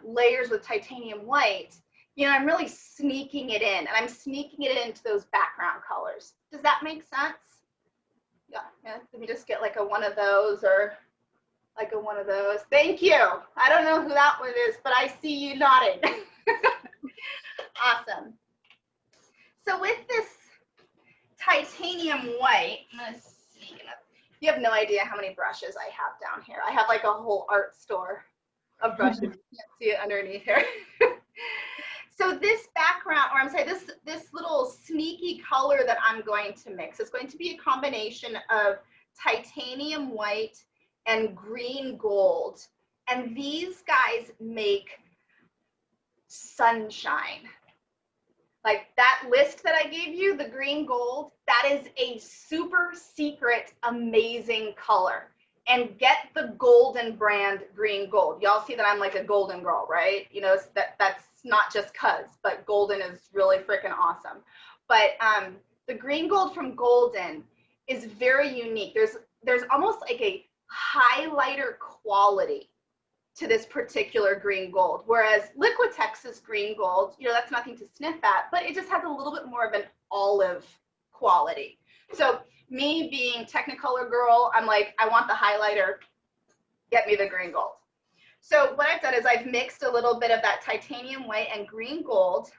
layers with titanium white, I'm really sneaking it in, and I'm sneaking it into those background colors. Does that make sense? Yeah. Let me just get like a one of those or like a one of those. Thank you. I don't know who that one is, but I see you nodding. Awesome. So with this titanium white, I'm gonna see. You have no idea how many brushes I have down here. I have like a whole art store of brushes. You can't see it underneath here. So this background, or I'm sorry, this little sneaky color that I'm going to mix is going to be a combination of titanium white and green gold. And these guys make sunshine. Like that list that I gave you, the green gold, that is a super secret, amazing color. And get the golden brand green gold. Y'all see that I'm like a golden girl, right? That's not just cuz, but golden is really freaking awesome. But the green gold from Golden is very unique. There's almost like a highlighter quality to this particular green gold, whereas Liquitex's green gold, that's nothing to sniff at, but it just has a little bit more of an olive quality. So me being Technicolor girl, I'm like, I want the highlighter, get me the green gold. So what I've done is I've mixed a little bit of that titanium white and green gold,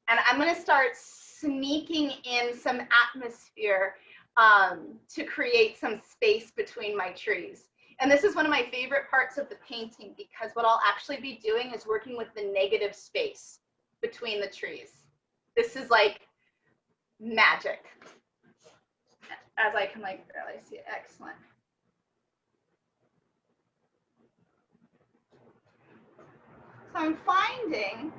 and I'm gonna start sneaking in some atmosphere to create some space between my trees. And this is one of my favorite parts of the painting, because what I'll actually be doing is working with the negative space between the trees. This is like magic, as I can like barely see it. Excellent. So I'm finding,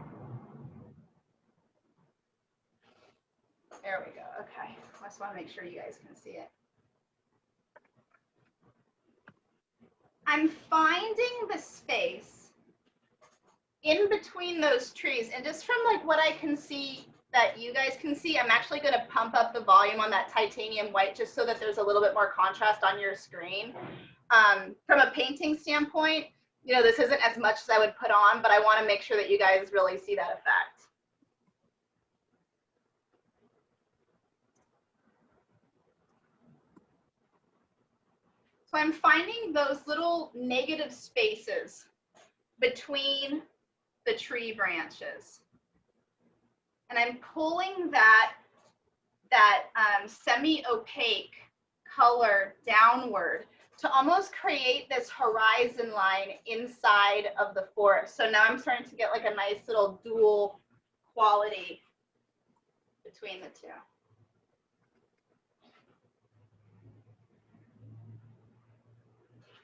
there we go, okay. I just want to make sure you guys can see it. I'm finding the space in between those trees, and just from like what I can see that you guys can see, I'm actually going to pump up the volume on that titanium white just so that there's a little bit more contrast on your screen. From a painting standpoint, this isn't as much as I would put on, but I want to make sure that you guys really see that effect. So I'm finding those little negative spaces between the tree branches. And I'm pulling that semi-opaque color downward to almost create this horizon line inside of the forest. So now I'm starting to get like a nice little dual quality between the two.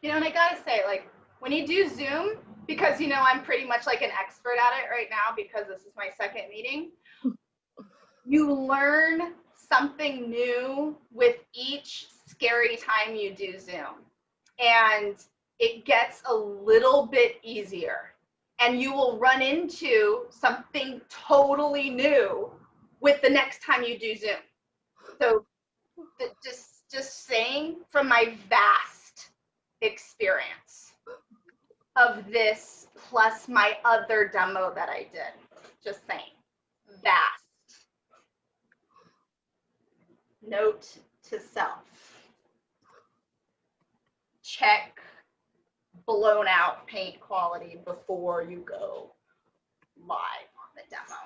And I gotta say, like, when you do Zoom, because I'm pretty much like an expert at it right now because this is my second meeting, you learn something new with each scary time you do Zoom. And it gets a little bit easier, and you will run into something totally new with the next time you do Zoom. So just saying from my vast experience of this plus my other demo that I did, just saying, vast. Note to self. Check blown out paint quality before you go live on the demo.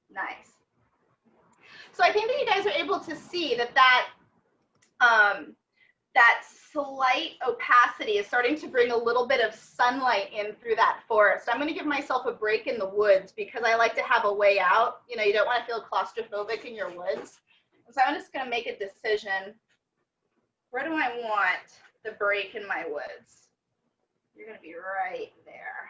Nice. So I think that you guys are able to see that that slight opacity is starting to bring a little bit of sunlight in through that forest. I'm going to give myself a break in the woods because I like to have a way out. You know, you don't want to feel claustrophobic in your woods. So I'm just going to make a decision. Where do I want the break in my woods? You're going to be right there.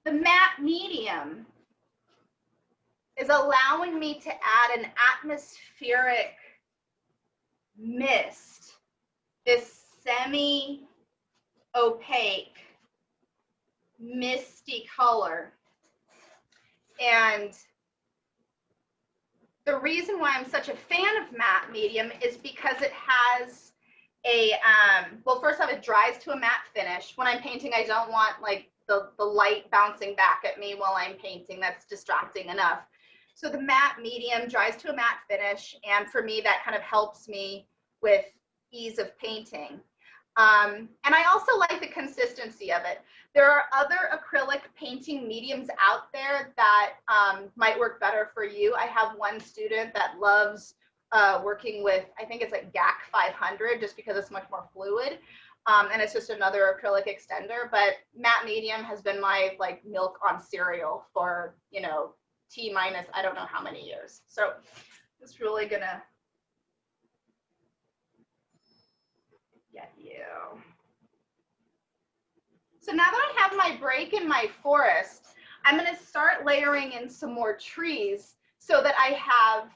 The matte medium is allowing me to add an atmospheric mist, this semi-opaque, misty color. And the reason why I'm such a fan of matte medium is because it has a, well, first off, it dries to a matte finish. When I'm painting, I don't want like the light bouncing back at me while I'm painting. That's distracting enough. So the matte medium dries to a matte finish, and for me that kind of helps me with ease of painting. And I also like the consistency of it. There are other acrylic painting mediums out there that might work better for you. I have one student that loves working with, I think it's like GAC 500, just because it's much more fluid. And it's just another acrylic extender, but matte medium has been my like milk on cereal for, you know, T minus I don't know how many years. So it's really gonna get you. So now that I have my break in my forest, I'm gonna start layering in some more trees so that I have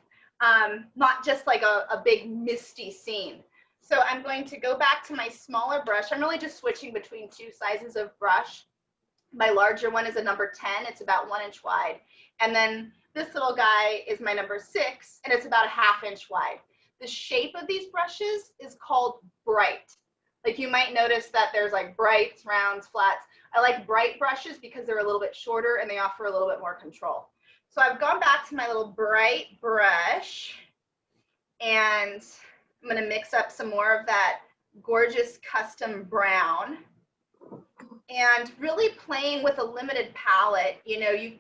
not just like a big misty scene. So I'm going to go back to my smaller brush. I'm really just switching between two sizes of brush. My larger one is a number 10. It's about 1 inch wide. And then this little guy is my number 6, and it's about a ½ inch wide. The shape of these brushes is called bright. Like you might notice that there's like brights, rounds, flats. I like bright brushes because they're a little bit shorter and they offer a little bit more control. So I've gone back to my little bright brush, and I'm going to mix up some more of that gorgeous custom brown, and really playing with a limited palette. You know, you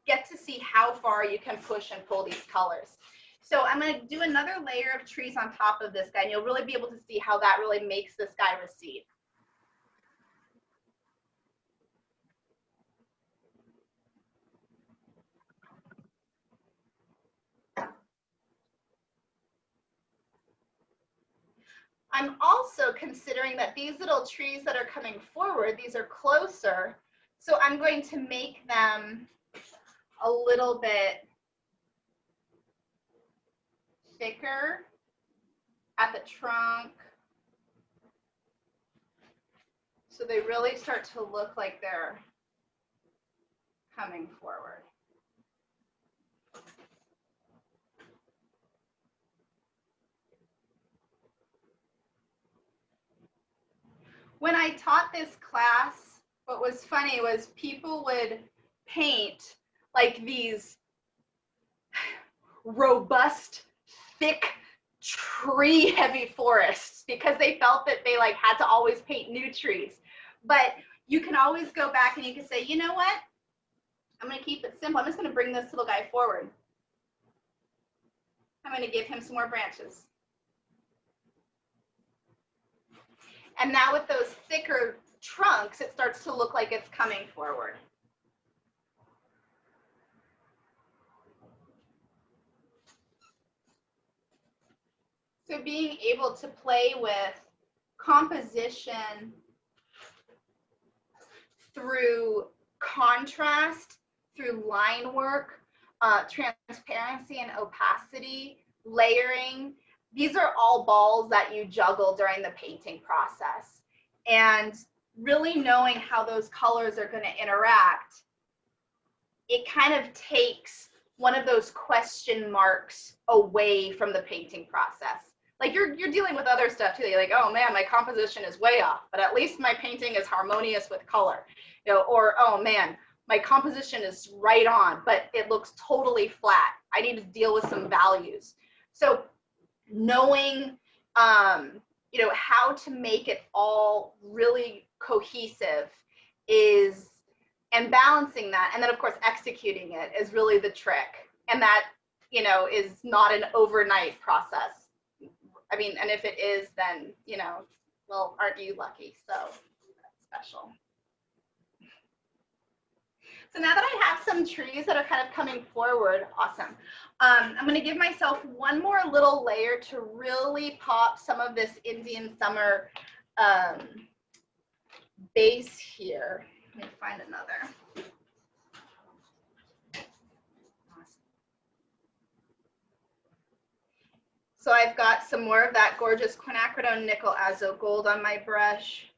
get to see how far you can push and pull these colors. So I'm going to do another layer of trees on top of this guy, and you'll really be able to see how that really makes this guy recede. I'm also considering that these little trees that are coming forward, these are closer. So I'm going to make them a little bit thicker at the trunk, so they really start to look like they're coming forward. When I taught this class, what was funny was people would paint like these robust, thick, tree-heavy forests because they felt that they like had to always paint new trees. But you can always go back and you can say, you know what? I'm going to keep it simple. I'm just going to bring this little guy forward. I'm going to give him some more branches. And now with those thicker trunks, it starts to look like it's coming forward. So being able to play with composition through contrast, through line work, transparency and opacity, layering. These are all balls that you juggle during the painting process. And really knowing how those colors are going to interact, it kind of takes one of those question marks away from the painting process. Like you're dealing with other stuff too. You're like, oh man, my composition is way off, but at least my painting is harmonious with color. You know, or oh man, my composition is right on, but it looks totally flat. I need to deal with some values. So knowing, you know, how to make it all really cohesive is, and balancing that, and then of course executing it is really the trick. And that, you know, is not an overnight process. I mean, and if it is, then, you know, well, aren't you lucky? So that's special. So now that I have some trees that are kind of coming forward, awesome. I'm going to give myself one more little layer to really pop some of this Indian summer base here. Let me find another. So I've got some more of that gorgeous quinacridone nickel azo gold on my brush.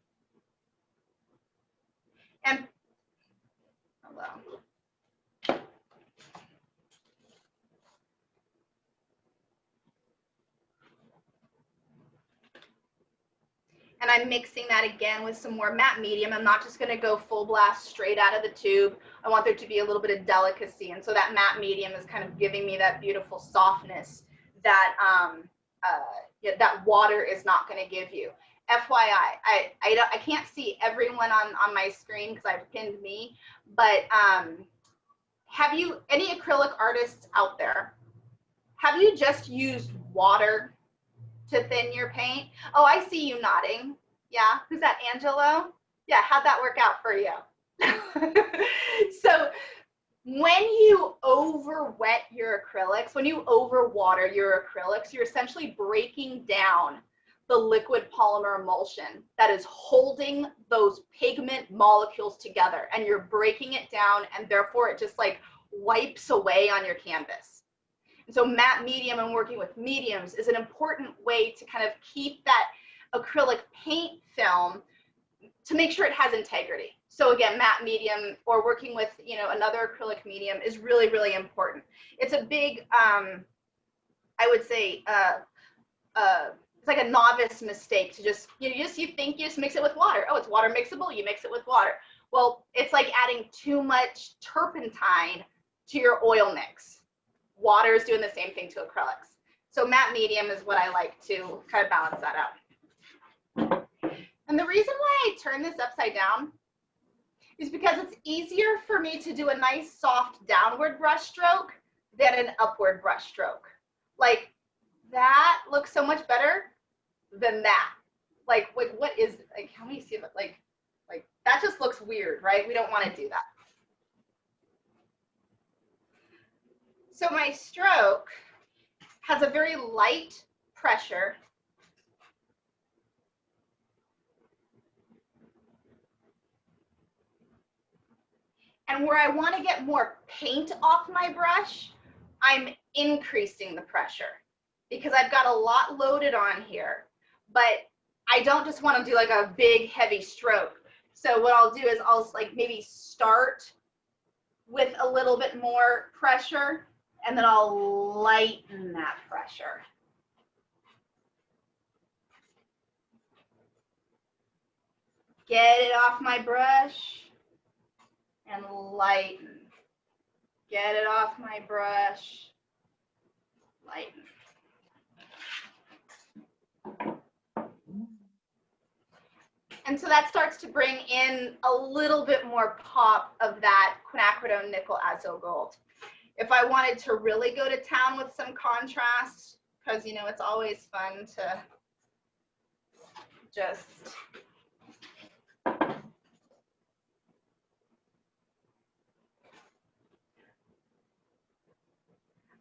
And hello. And I'm mixing that again with some more matte medium. I'm not just going to go full blast straight out of the tube. I want there to be a little bit of delicacy. And so that matte medium is kind of giving me that beautiful softness that that water is not going to give you. FYI, I can't see everyone on my screen because I've pinned me, but have you, any acrylic artists out there, have you just used water to thin your paint? Oh, I see you nodding. Yeah, who's that, Angelo? Yeah, how'd that work out for you? So when you over wet your acrylics, when you over water your acrylics, you're essentially breaking down the liquid polymer emulsion that is holding those pigment molecules together, and you're breaking it down, and therefore it just like wipes away on your canvas. And so matte medium and working with mediums is an important way to kind of keep that acrylic paint film to make sure it has integrity. So again, matte medium or working with, you know, another acrylic medium is really, really important. It's a big, I would say, it's like a novice mistake to just, you think you just mix it with water. Oh, it's water mixable, you mix it with water. Well, it's like adding too much turpentine to your oil mix. Water is doing the same thing to acrylics. So matte medium is what I like to kind of balance that out. And the reason why I turn this upside down is because it's easier for me to do a nice soft downward brush stroke than an upward brush stroke. Like that looks so much better than that. Like what is, like, how many see it? Like that just looks weird, right? We don't want to do that. So my stroke has a very light pressure. And where I want to get more paint off my brush, I'm increasing the pressure because I've got a lot loaded on here, but I don't just want to do like a big heavy stroke. So what I'll do is I'll like maybe start with a little bit more pressure and then I'll lighten that pressure. Get it off my brush and lighten. Get it off my brush, lighten. And so that starts to bring in a little bit more pop of that quinacridone nickel azo gold. If I wanted to really go to town with some contrast, because you know it's always fun to just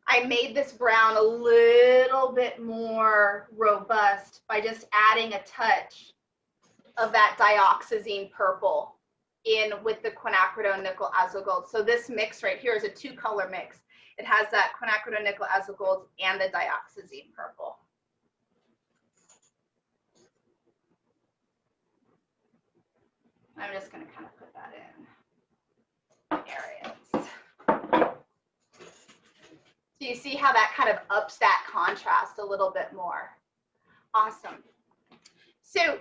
I made this brown a little bit more robust by just adding a touch of that dioxazine purple in with the quinacridone nickel azo gold. So this mix right here is a 2-color mix. It has that quinacridone nickel azo gold and the dioxazine purple. I'm just going to kind of put that in areas. So you see how that kind of ups that contrast a little bit more. Awesome. So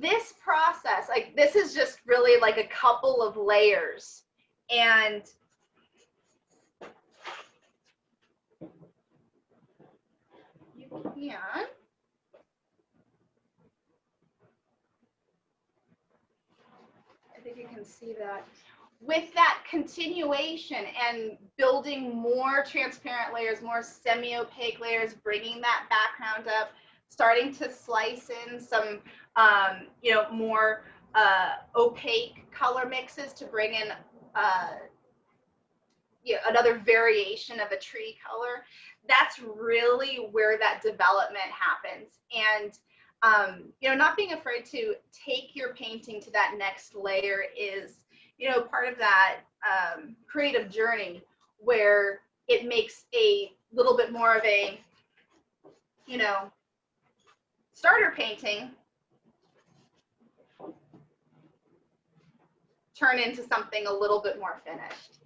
this process, like this is just really like a couple of layers, and you can I think you can see that. With that continuation and building more transparent layers, more semi-opaque layers, bringing that background up, starting to slice in some, you know, more opaque color mixes to bring in you know, another variation of a tree color. That's really where that development happens. And you know, not being afraid to take your painting to that next layer is, you know, part of that creative journey where it makes a little bit more of a, you know, starter painting turn into something a little bit more finished.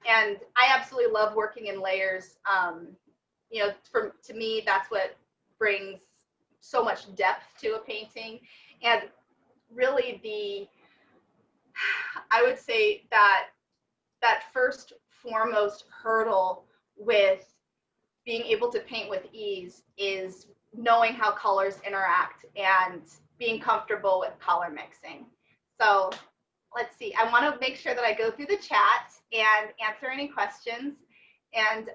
And I absolutely love working in layers. You know, to me, that's what brings so much depth to a painting. And really I would say that first foremost hurdle with being able to paint with ease is knowing how colors interact and being comfortable with color mixing. So let's see, I want to make sure that I go through the chat and answer any questions. And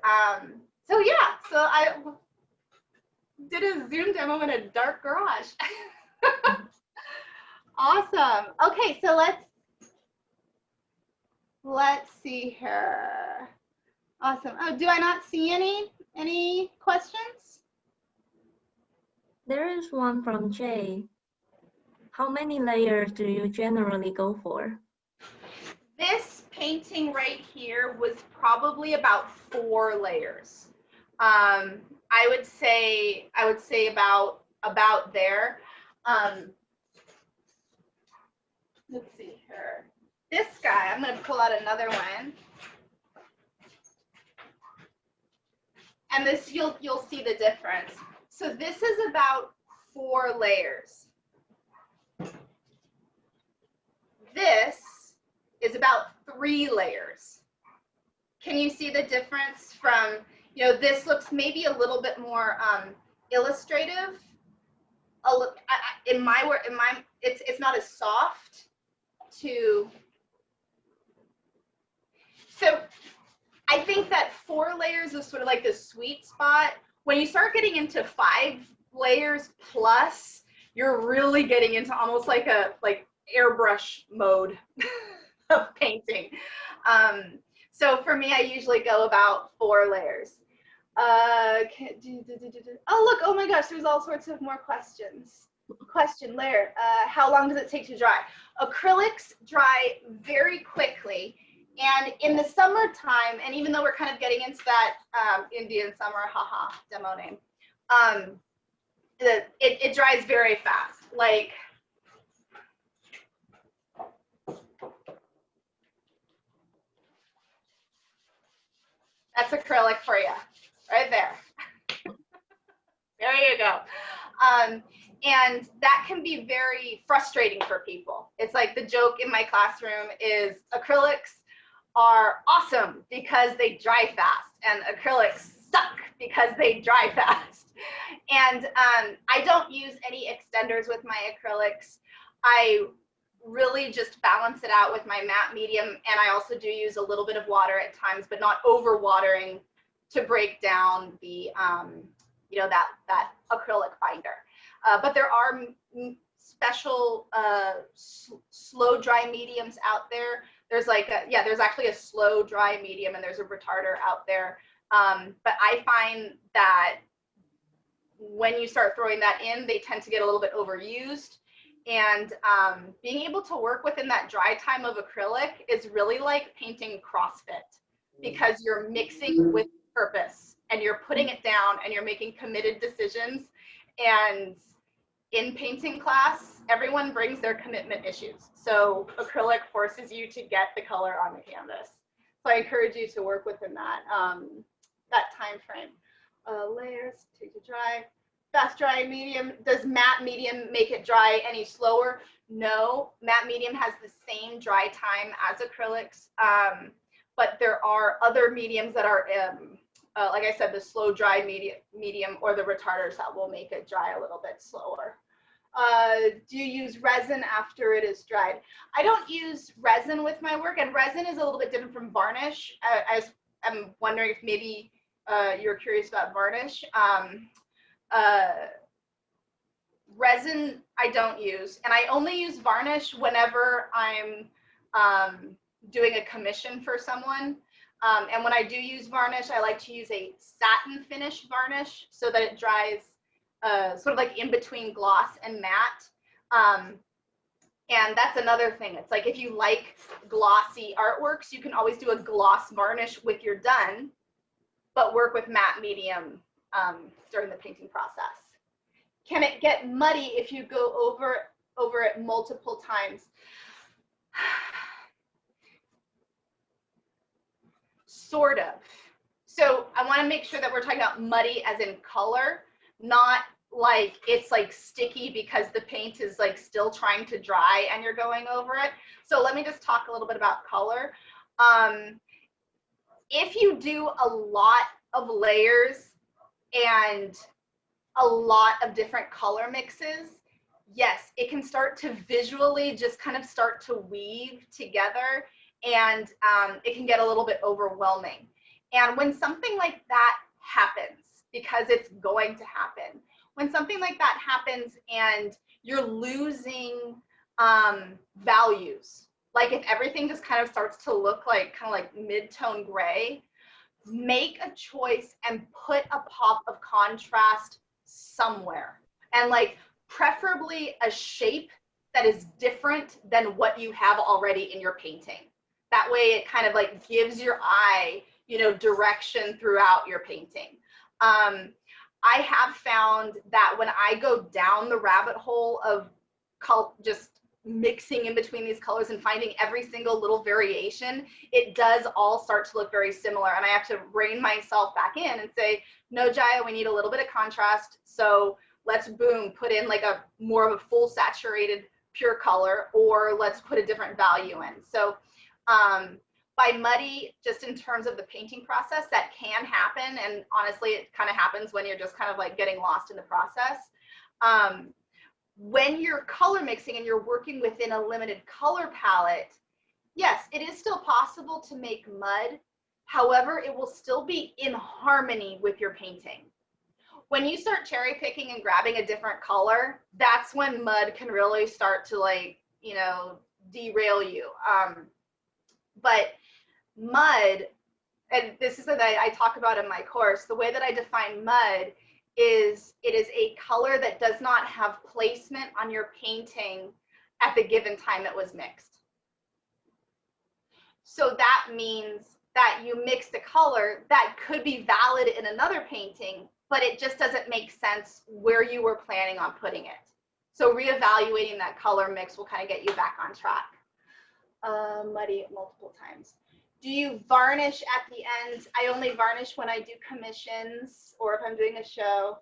so yeah, so I did a Zoom demo in a dark garage. Awesome. Okay, so let's see here. Awesome. Oh, do I not see any questions? There is one from Jay. How many layers do you generally go for? This painting right here was probably about 4 layers. I would say about there. Let's see here. This guy, I'm going to pull out another one. And this you'll see the difference. So this is about 4 layers. This is about 3 layers. Can you see the difference from, you know, this looks maybe a little bit more illustrative. In my work, it's not as soft to. So I think that 4 layers is sort of like the sweet spot. When you start getting into 5 layers plus, you're really getting into almost like a airbrush mode of painting. So for me, I usually go about 4 layers. Oh look, oh my gosh, there's all sorts of more questions. Question layer, how long does it take to dry? Acrylics dry very quickly. And in the summertime, and even though we're kind of getting into that Indian summer, haha, demo name, it dries very fast. Like, that's acrylic for you, right there. There you go. And that can be very frustrating for people. It's like the joke in my classroom is acrylics are awesome because they dry fast, and acrylics suck because they dry fast. And I don't use any extenders with my acrylics. I really just balance it out with my matte medium, and I also do use a little bit of water at times, but not over watering to break down the you know, that acrylic binder. But there are special slow dry mediums out there. There's like there's actually a slow dry medium, and there's a retarder out there. But I find that when you start throwing that in, they tend to get a little bit overused. And being able to work within that dry time of acrylic is really like painting CrossFit, because you're mixing with purpose and you're putting it down and you're making committed decisions. And in painting class, everyone brings their commitment issues. So acrylic forces you to get the color on the canvas. So I encourage you to work within that, that time frame. Layers, take to dry. Fast dry medium. Does matte medium make it dry any slower? No, matte medium has the same dry time as acrylics, but there are other mediums that are, like I said, the slow dry medium or the retarders that will make it dry a little bit slower. Do you use resin after it is dried? I don't use resin with my work, and resin is a little bit different from varnish. I'm wondering if maybe you're curious about varnish. Resin I don't use, and I only use varnish whenever I'm doing a commission for someone. And when I do use varnish, I like to use a satin finish varnish so that it dries sort of like in between gloss and matte. And that's another thing. It's like if you like glossy artworks, you can always do a gloss varnish with your done, but work with matte medium during the painting process. Can it get muddy if you go over it multiple times? Sort of. So I want to make sure that we're talking about muddy as in color, not like it's like sticky because the paint is like still trying to dry and you're going over it. So let me just talk a little bit about color. If you do a lot of layers and a lot of different color mixes, yes, it can start to visually just kind of start to weave together, and it can get a little bit overwhelming. And when something like that happens, because it's going to happen, when something like that happens and you're losing values, like if everything just kind of starts to look like kind of like mid-tone gray, make a choice and put a pop of contrast somewhere, and like preferably a shape that is different than what you have already in your painting. That way it kind of like gives your eye, you know, direction throughout your painting. I have found that when I go down the rabbit hole of just mixing in between these colors and finding every single little variation, it does all start to look very similar. And I have to rein myself back in and say, no, Jaya, we need a little bit of contrast. So let's boom, put in like a more of a full saturated pure color, or let's put a different value in. So by muddy, just in terms of the painting process, that can happen. And honestly, it kind of happens when you're just kind of like getting lost in the process. When you're color mixing and you're working within a limited color palette, yes, it is still possible to make mud. However, it will still be in harmony with your painting. When you start cherry picking and grabbing a different color, that's when mud can really start to like, you know, derail you. But mud, and this is something that I talk about in my course, the way that I define mud is it is a color that does not have placement on your painting at the given time it was mixed. So that means that you mixed a color that could be valid in another painting, but it just doesn't make sense where you were planning on putting it. So reevaluating that color mix will kind of get you back on track. Muddy multiple times. Do you varnish at the end? I only varnish when I do commissions or if I'm doing a show.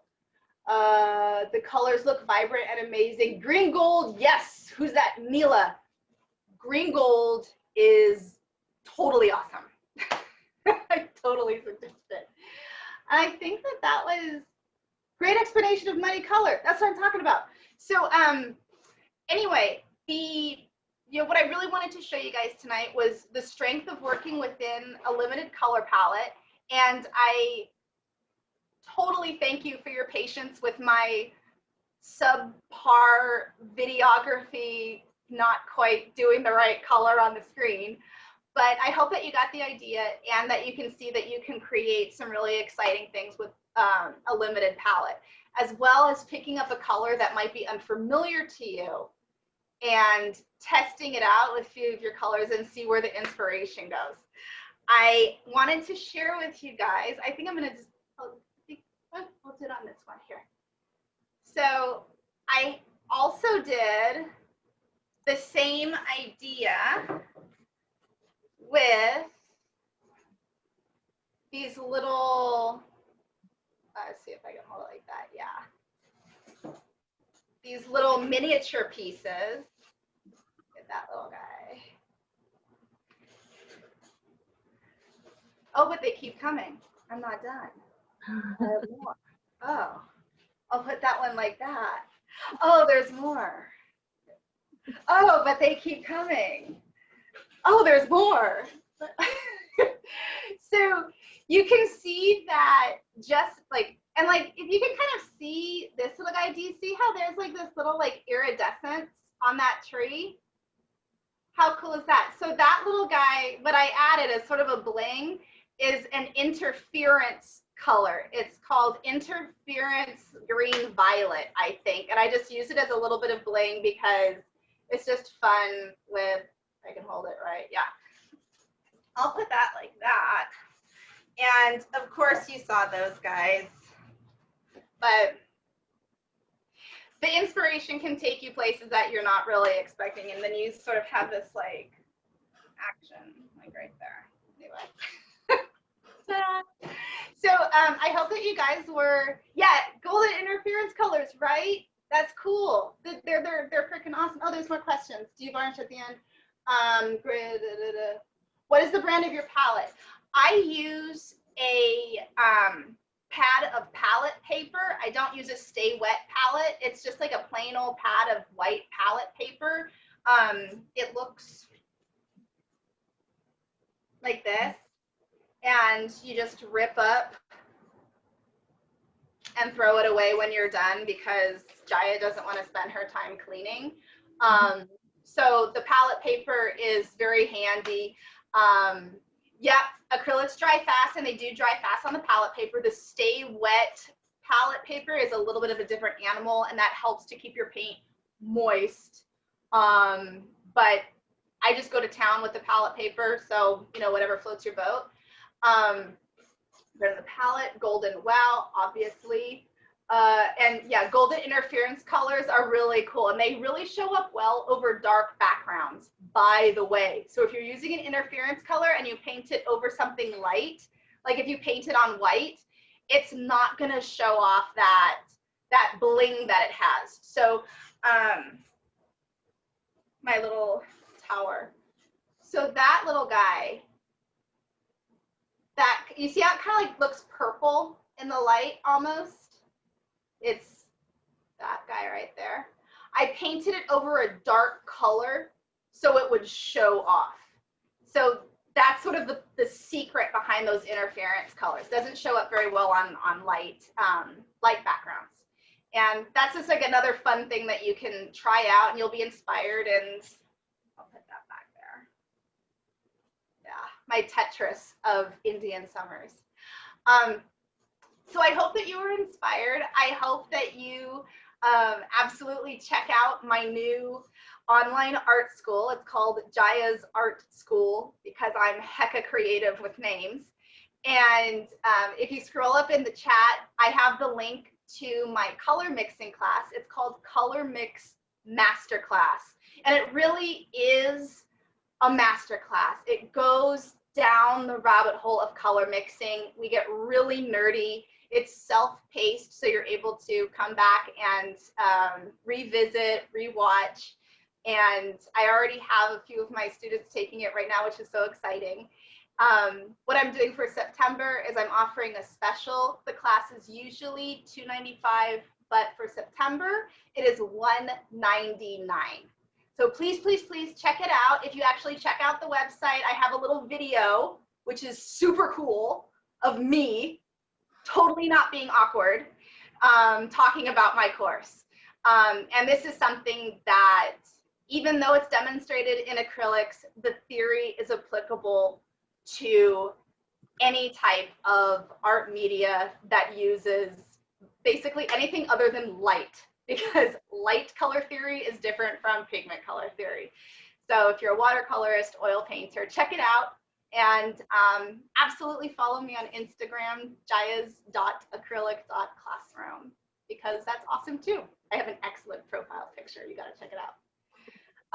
The colors look vibrant and amazing. Green gold, yes. Who's that? Mila. Green gold is totally awesome. I totally suggest it. I think that that was great explanation of muddy color. That's what I'm talking about. So anyway, what I really wanted to show you guys tonight was the strength of working within a limited color palette. And I totally thank you for your patience with my subpar videography, not quite doing the right color on the screen. But I hope that you got the idea and that you can see that you can create some really exciting things with a limited palette, as well as picking up a color that might be unfamiliar to you and testing it out with a few of your colors and see where the inspiration goes. I wanted to share with you guys. I think I'm gonna just, I'll do it on this one here. So I also did the same idea with these little, let's see if I can hold it like that, yeah. These little miniature pieces. Get that little guy. Oh, but they keep coming. I'm not done. I have more. Oh, I'll put that one like that. Oh, there's more. Oh, but they keep coming. Oh, there's more. So you can see that just like, and like, if you can kind of see this little guy, do you see how there's like this little like iridescence on that tree? How cool is that? So that little guy, what I added as sort of a bling is an interference color. It's called interference green violet, I think. And I just use it as a little bit of bling because it's just fun with, I can hold it right, yeah. I'll put that like that. And of course you saw those guys, but the inspiration can take you places that you're not really expecting. And then you sort of have this like action, like right there. Anyway. So I hope that you guys were, yeah, golden interference colors, right? That's cool. They're freaking awesome. Oh, there's more questions. Do you varnish at the end? What is the brand of your palette? I use a pad of palette paper. I don't use a stay wet palette. It's just like a plain old pad of white palette paper. It looks like this. And you just rip up and throw it away when you're done because Jaya doesn't want to spend her time cleaning. So the palette paper is very handy. Yep, acrylics dry fast, and they do dry fast on the palette paper. The stay wet palette paper is a little bit of a different animal, and that helps to keep your paint moist. But I just go to town with the palette paper, so you know, whatever floats your boat. There's the palette, golden wow, obviously. And yeah, golden interference colors are really cool, and they really show up well over dark backgrounds, by the way. So if you're using an interference color and you paint it over something light, like if you paint it on white, it's not gonna show off that bling that it has. So my little tower. So that little guy, that, you see how it kind of like looks purple in the light almost? It's that guy right there. I painted it over a dark color so it would show off. So that's sort of the secret behind those interference colors. Doesn't show up very well on light backgrounds. And that's just like another fun thing that you can try out, and you'll be inspired. And I'll put that back there. Yeah, my Tetris of Indian summers. So I hope that you were inspired. I hope that you absolutely check out my new online art school. It's called Jaya's Art School because I'm hecka creative with names. And if you scroll up in the chat, I have the link to my color mixing class. It's called Color Mix Masterclass. And it really is a masterclass. It goes down the rabbit hole of color mixing. We get really nerdy. It's self-paced, so you're able to come back and revisit, rewatch. And I already have a few of my students taking it right now, which is so exciting. What I'm doing for September is I'm offering a special. The class is usually $295, but for September, it is $199. So please, please, please check it out. If you actually check out the website, I have a little video, which is super cool, of me totally not being awkward, talking about my course. And this is something that, even though it's demonstrated in acrylics, the theory is applicable to any type of art media that uses basically anything other than light, because light color theory is different from pigment color theory. So if you're a watercolorist, oil painter, check it out. And absolutely follow me on Instagram, jayas.acrylic.classroom, because that's awesome too. I have an excellent profile picture. You got to check it out.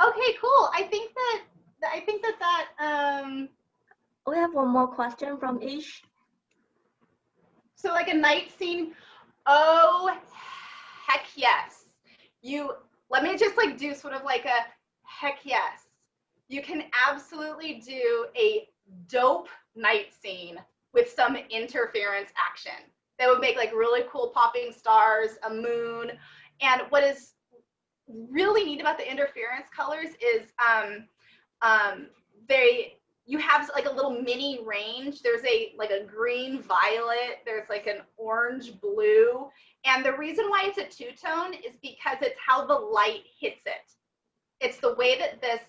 Okay, cool. I think that we have one more question from Ish. So like a night scene. Oh, heck yes. Let me just like do sort of like a heck yes. You can absolutely do a dope night scene with some interference action. That would make like really cool popping stars, a moon. And what is really neat about the interference colors is you have like a little mini range. There's like a green violet, there's like an orange blue. And the reason why it's a two-tone is because it's how the light hits it. It's the way that this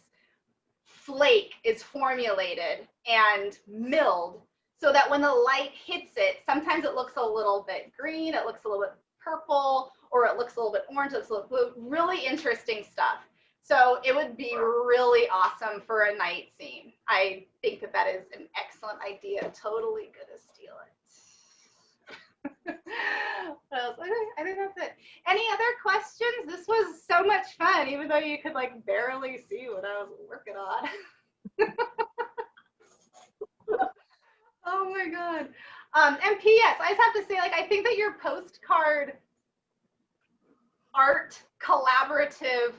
flake is formulated and milled so that when the light hits it, sometimes it looks a little bit green, it looks a little bit purple, or it looks a little bit orange, it looks a little blue. Really interesting stuff. So it would be really awesome for a night scene. I think that is an excellent idea. Totally gonna steal it. What else? I think that's it. Any other questions? This was so much fun, even though you could like barely see what I was working on. Oh my God. And P.S. I just have to say, like, I think that your postcard art collaborative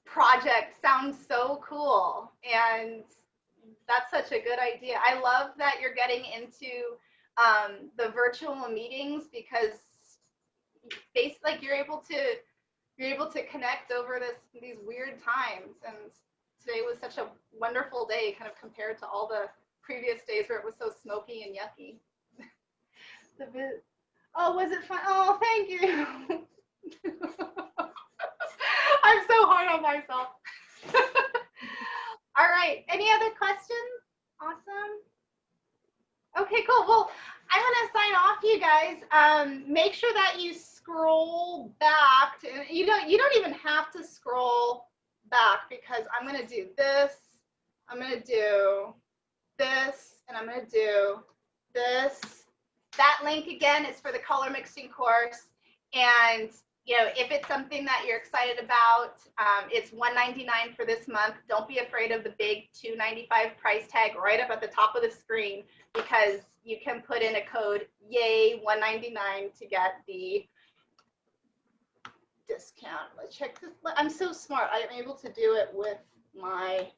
project sounds so like and that's such a good idea. I love that you're getting into the virtual meetings because basically like you're able to connect over these weird times, and today was such a wonderful day kind of compared to all the previous days where it was so smoky and yucky. Oh, was it fun? Oh, thank you. I'm so hard on myself. All right, any other questions? Awesome. Okay, cool. Well, I'm gonna sign off, you guys. Make sure that you scroll back to, you don't even have to scroll back because I'm gonna do this, I'm gonna do this, and I'm gonna do this. That link again is for the color mixing course, and you know, if it's something that you're excited about, it's $199 for this month. Don't be afraid of the big $295 price tag right up at the top of the screen, because you can put in a code YAY $199 to get the discount. Let's check this. I'm so smart. I am able to do it with my,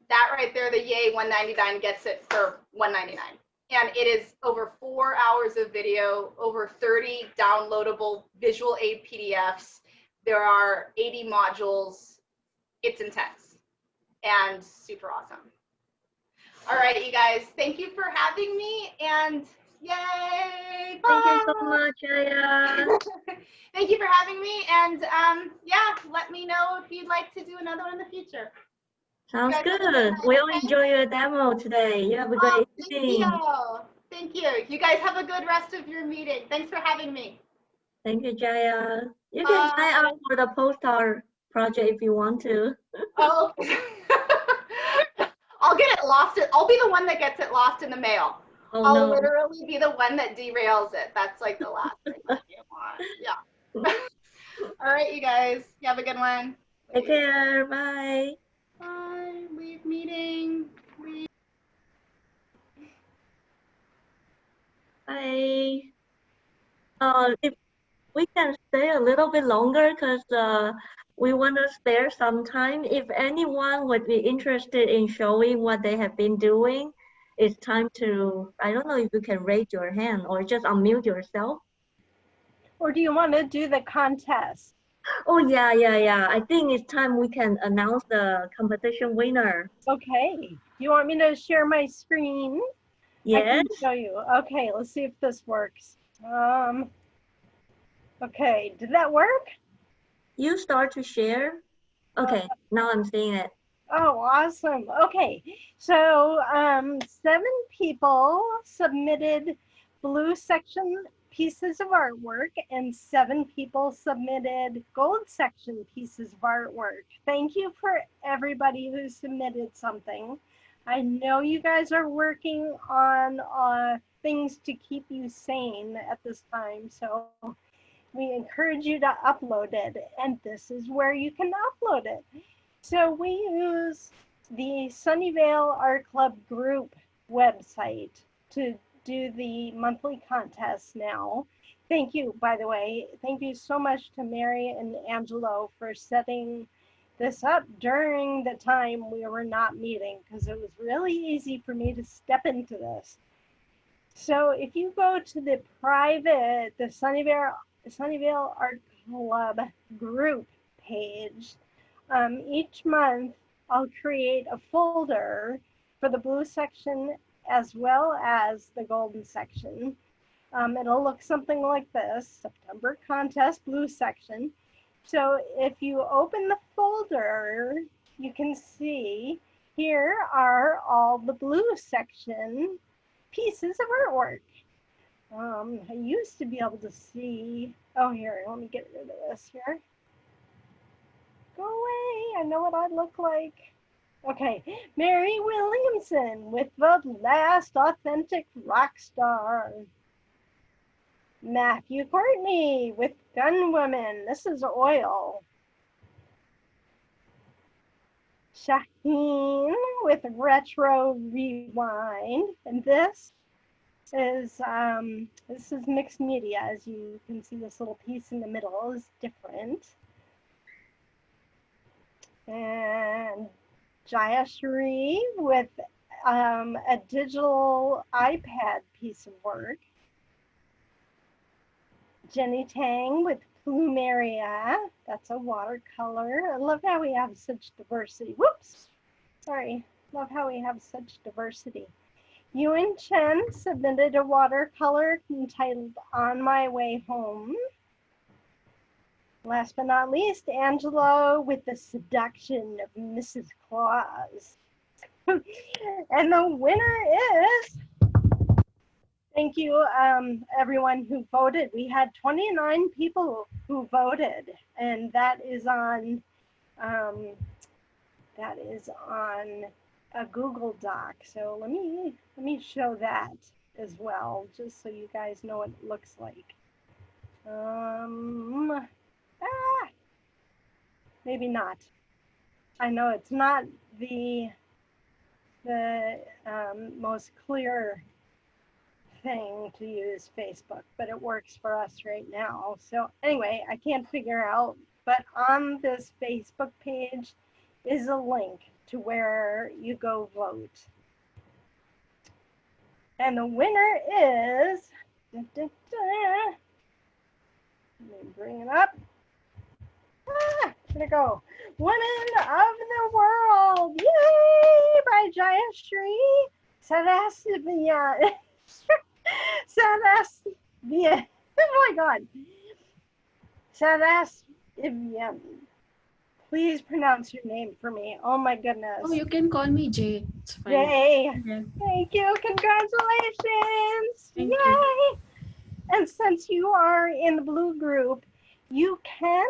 that right there, the YAY $199 gets it for $199. And it is over 4 hours of video, over 30 downloadable visual aid PDFs. There are 80 modules. It's intense and super awesome. All right, you guys, thank you for having me, and yay! Bye. Thank you so much, Jaya. Thank you for having me, and yeah, let me know if you'd like to do another one in the future. Sounds good. We'll enjoy your demo today. You have a great evening. Thank you. You guys have a good rest of your meeting. Thanks for having me. Thank you, Jaya. You can sign up for the postcard project if you want to. Oh, I'll get it lost. I'll be the one that gets it lost in the mail. Oh, I'll no. literally be the one that derails it. That's like the last thing that you want. Yeah. All right, you guys. You have a good one. Take care. Bye. Bye. Leave meeting. Leave. Bye. If we can stay a little bit longer, because we want to spare some time. If anyone would be interested in showing what they have been doing, it's time to, I don't know if you can raise your hand or just unmute yourself. Or do you want to do the contest? Oh, yeah. I think it's time we can announce the competition winner. Okay. You want me to share my screen? Yes. I can show you. Okay, let's see if this works. Okay, did that work? You start to share. Okay, now I'm seeing it. Oh, awesome. Okay, so 7 people submitted blue section pieces of artwork, and 7 people submitted gold section pieces of artwork. Thank you for everybody who submitted something. I know you guys are working on things to keep you sane at this time, so we encourage you to upload it, and this is where you can upload it. So we use the Sunnyvale Art Club group website to do the monthly contests now. Thank you, by the way. Thank you so much to Mary and Angelo for setting this up during the time we were not meeting, because it was really easy for me to step into this. So if you go to the private, the Sunnyvale Art Club group page, each month I'll create a folder for the blue section as well as the golden section. It'll look something like this: September contest, blue section. So if you open the folder, you can see here are all the blue section pieces of artwork. I used to be able to see, oh here, let me get rid of this here. Go away, I know what I look like. Okay, Mary Williamson with The Last Authentic Rock Star. Matthew Courtney with Gun Woman. This is oil. Shaheen with Retro Rewind. And this is mixed media. As you can see, this little piece in the middle is different. And Jaya with a digital iPad piece of work. Jenny Tang with Plumeria. That's a watercolor. I love how we have such diversity. Whoops, sorry. Love how we have such diversity. Yuan Chen submitted a watercolor entitled On My Way Home. Last but not least, Angelo with The Seduction of Mrs. Claus. And the winner is, thank you everyone who voted. We had 29 people who voted, and that is on a Google Doc. So let me show that as well, just so you guys know what it looks like. Maybe not. I know it's not the most clear thing to use Facebook, but it works for us right now. So anyway, I can't figure out, but on this Facebook page is a link to where you go vote. And the winner is, let me bring it up. Here we go. Women of the World, yay, by Jaya Sarasavian. Sarasavian. Oh my God. Sarasavian. Please pronounce your name for me. Oh my goodness. Oh, you can call me Jay. It's fine. Jay. Okay. Thank you. Congratulations. Thank Yay. you. And since you are in the blue group, you can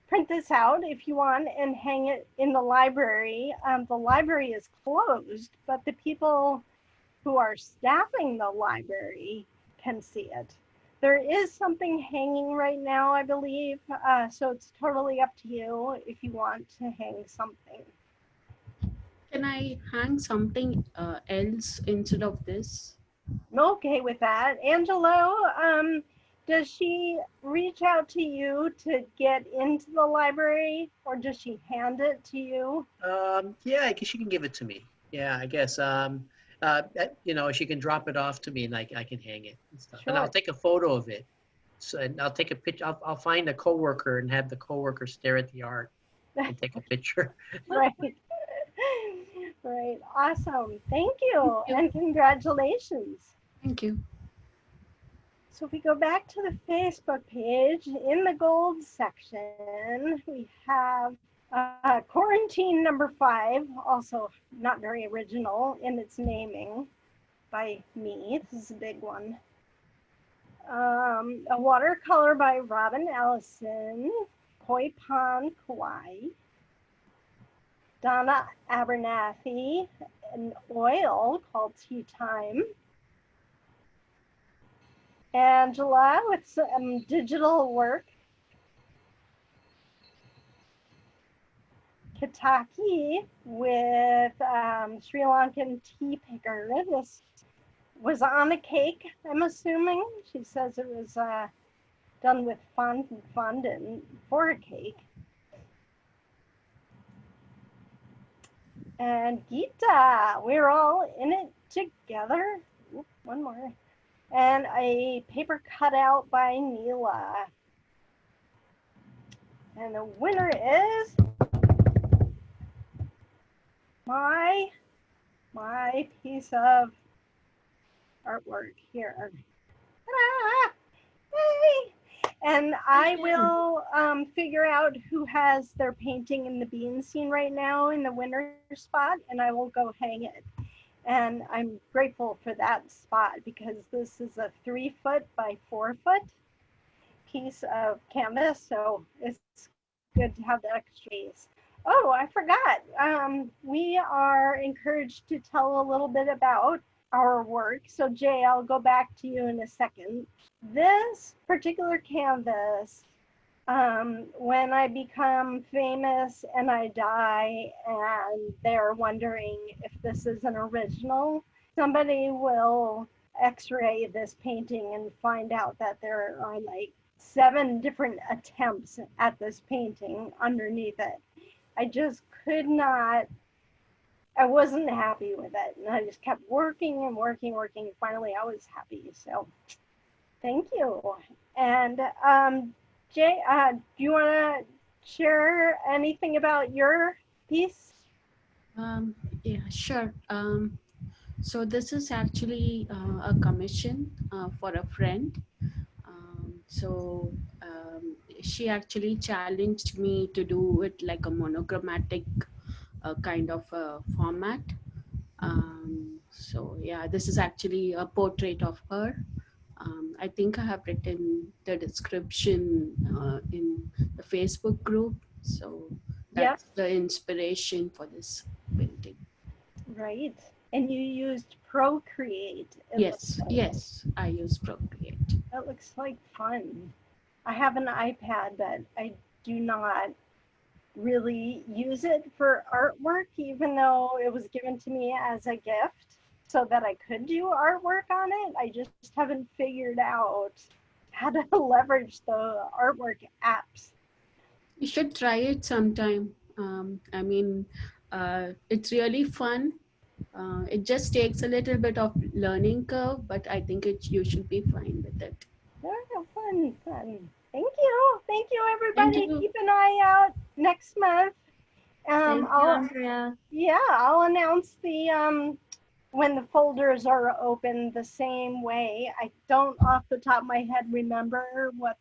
print this out if you want and hang it in the library. The library is closed, but the people who are staffing the library can see it. There is something hanging right now, I believe, so it's totally up to you if you want to hang something. Can I hang something else instead of this? I'm okay with that. Angelo, does she reach out to you to get into the library, or does she hand it to you? Yeah, I guess she can give it to me. Yeah, I guess. You know, she can drop it off to me, and I can hang it and stuff. Sure. And I'll take a photo of it. So, and I'll take a picture. I'll find a coworker and have the coworker stare at the art and take a picture. Right. Right. Awesome. Thank you. And congratulations. Thank you. So if we go back to the Facebook page, in the gold section, we have Quarantine number 5, also not very original in its naming by me. This is a big one. A watercolor by Robin Ellison, Koi Pond, Kauai. Donna Abernathy, an oil called Tea Time. Angela with some digital work. Kitaki with Sri Lankan tea picker. This was on a cake, I'm assuming. She says it was done with fondant for a cake. And Gita, we're all in it together. Oop, one more. And a paper cutout by Neela. And the winner is my piece of artwork here. Ah, yay! And I will figure out who has their painting in the bean scene right now in the winner spot, and I will go hang it. And I'm grateful for that spot because this is a 3-foot by 4-foot piece of canvas, so it's good to have the extra space. Oh, I forgot. We are encouraged to tell a little bit about our work. So Jay, I'll go back to you in a second. This particular canvas, when I become famous and I die and they're wondering if this is an original, somebody will x-ray this painting and find out that there are like 7 different attempts at this painting underneath it. I just could not, I wasn't happy with it. And I just kept working and working. Finally, I was happy. So thank you. And Jay, do you want to share anything about your piece? Yeah, sure. So this is actually a commission for a friend. She actually challenged me to do it like a monochromatic kind of format. So yeah, this is actually a portrait of her. I think I have written the description in the Facebook group. So that's the inspiration for this painting. Right. And you used Procreate. Yes, yes, I use Procreate. That looks like fun. I have an iPad, but I do not really use it for artwork, even though it was given to me as a gift so that I could do artwork on it. I just haven't figured out how to leverage the artwork apps. You should try it sometime. I mean, it's really fun. It just takes a little bit of learning curve, but I think you should be fine with it. Yeah, fun. Thank you, everybody. Keep an eye out next month. Andrea. Yeah, I'll announce the when the folders are open the same way. I don't off the top of my head remember what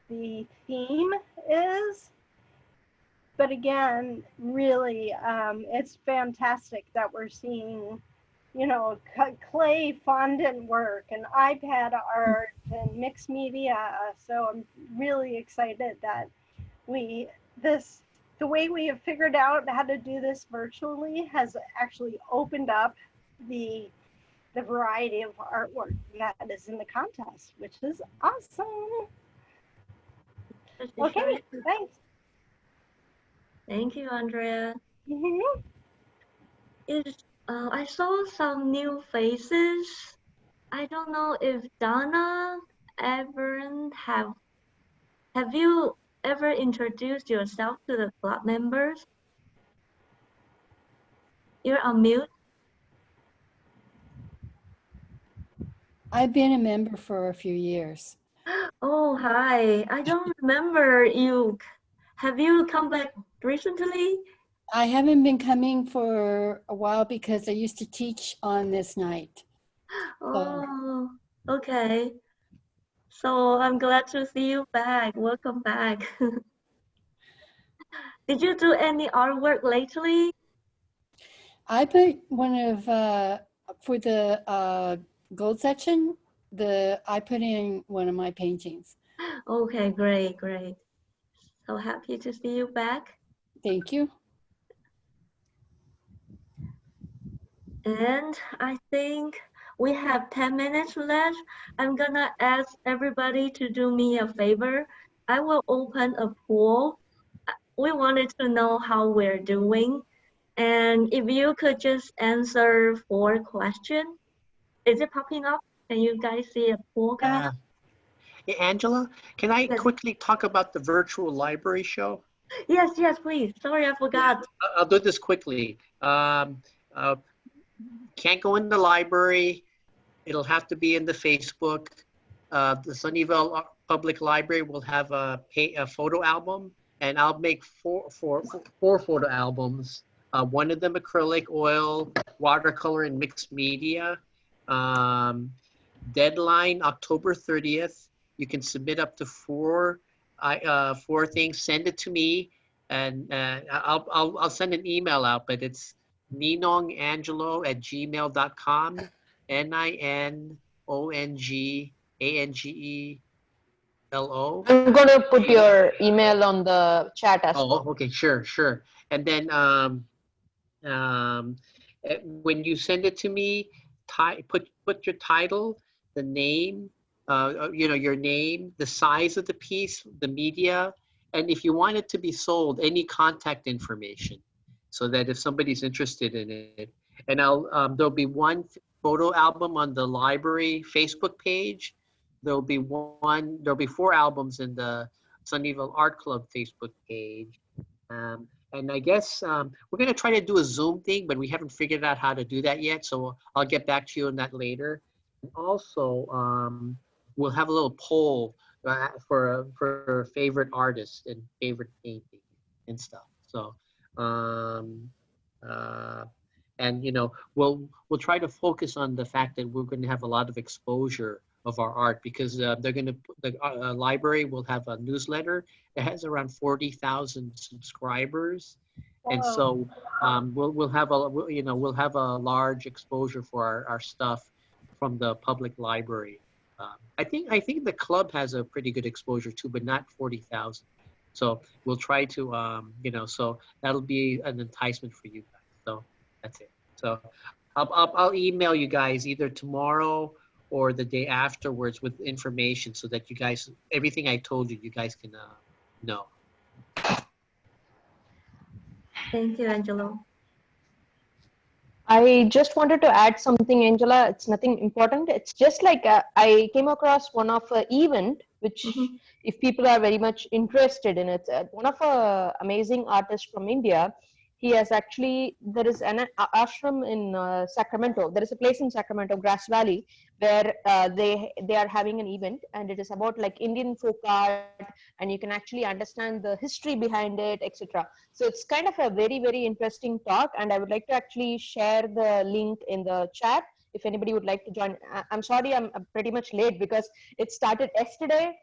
the theme is. But again, really, it's fantastic that we're seeing, you know, clay fondant work and iPad art and mixed media. So I'm really excited that the way we have figured out how to do this virtually has actually opened up the variety of artwork that is in the contest, which is awesome. Okay, thanks. Thank you, Andrea. Mm-hmm. I saw some new faces. I don't know if Donna, Evan, have you ever introduced yourself to the club members? You're on mute. I've been a member for a few years. Oh, hi. I don't remember you. Have you come back recently? I haven't been coming for a while because I used to teach on this night. Oh, okay. So I'm glad to see you back. Welcome back. Did you do any artwork lately? I put one of, for the gold section, I put in one of my paintings. Okay, great, great. So happy to see you back. Thank you. And I think we have 10 minutes left. I'm gonna ask everybody to do me a favor. I will open a poll. We wanted to know how we're doing. And if you could just answer 4 questions. Is it popping up? Can you guys see a poll coming up? Hey, Angela, can I Yes. quickly talk about the virtual library show? Yes, yes, please. Sorry, I forgot. I'll do this quickly. Can't go in the library. It'll have to be in the Facebook. The Sunnyvale Public Library will have a photo album, and I'll make four photo albums. One of them acrylic, oil, watercolor, and mixed media. Deadline October 30th. You can submit up to 4 things. Send it to me, and I'll send an email out. But it's ninongangelo@gmail.com. NINONGANGELO. I'm going to put your email on the chat as well. Oh, okay, sure. And then when you send it to me, put your title, the name, your name, the size of the piece, the media, and if you want it to be sold, any contact information, so that if somebody's interested in it. And there'll be one photo album on the library Facebook page. There'll be 4 albums in the Sunnyvale Art Club Facebook page. And I guess we're going to try to do a Zoom thing, but we haven't figured out how to do that yet. So I'll get back to you on that later. And also, we'll have a little poll for favorite artists and favorite painting and stuff. So, and we'll try to focus on the fact that we're going to have a lot of exposure of our art, because the library will have a newsletter that has around 40,000 subscribers. And so we'll have a large exposure for our stuff from the public library. I think the club has a pretty good exposure too, but not 40,000. So we'll try to so that'll be an enticement for you guys. So that's it. So I'll email you guys either tomorrow or the day afterwards with information, so that you guys, everything I told you guys can know. Thank you, Angelo. I just wanted to add something, Angela. It's nothing important. It's just like I came across one of an event, which if people are very much interested in it, one of amazing artists from India, he has actually, there is an ashram in Sacramento. There is a place in Sacramento, Grass Valley, where they are having an event, and it is about like Indian folk art, and you can actually understand the history behind it, etc. So it's kind of a very, very interesting talk, and I would like to actually share the link in the chat if anybody would like to join. I'm sorry, I'm pretty much late because it started yesterday,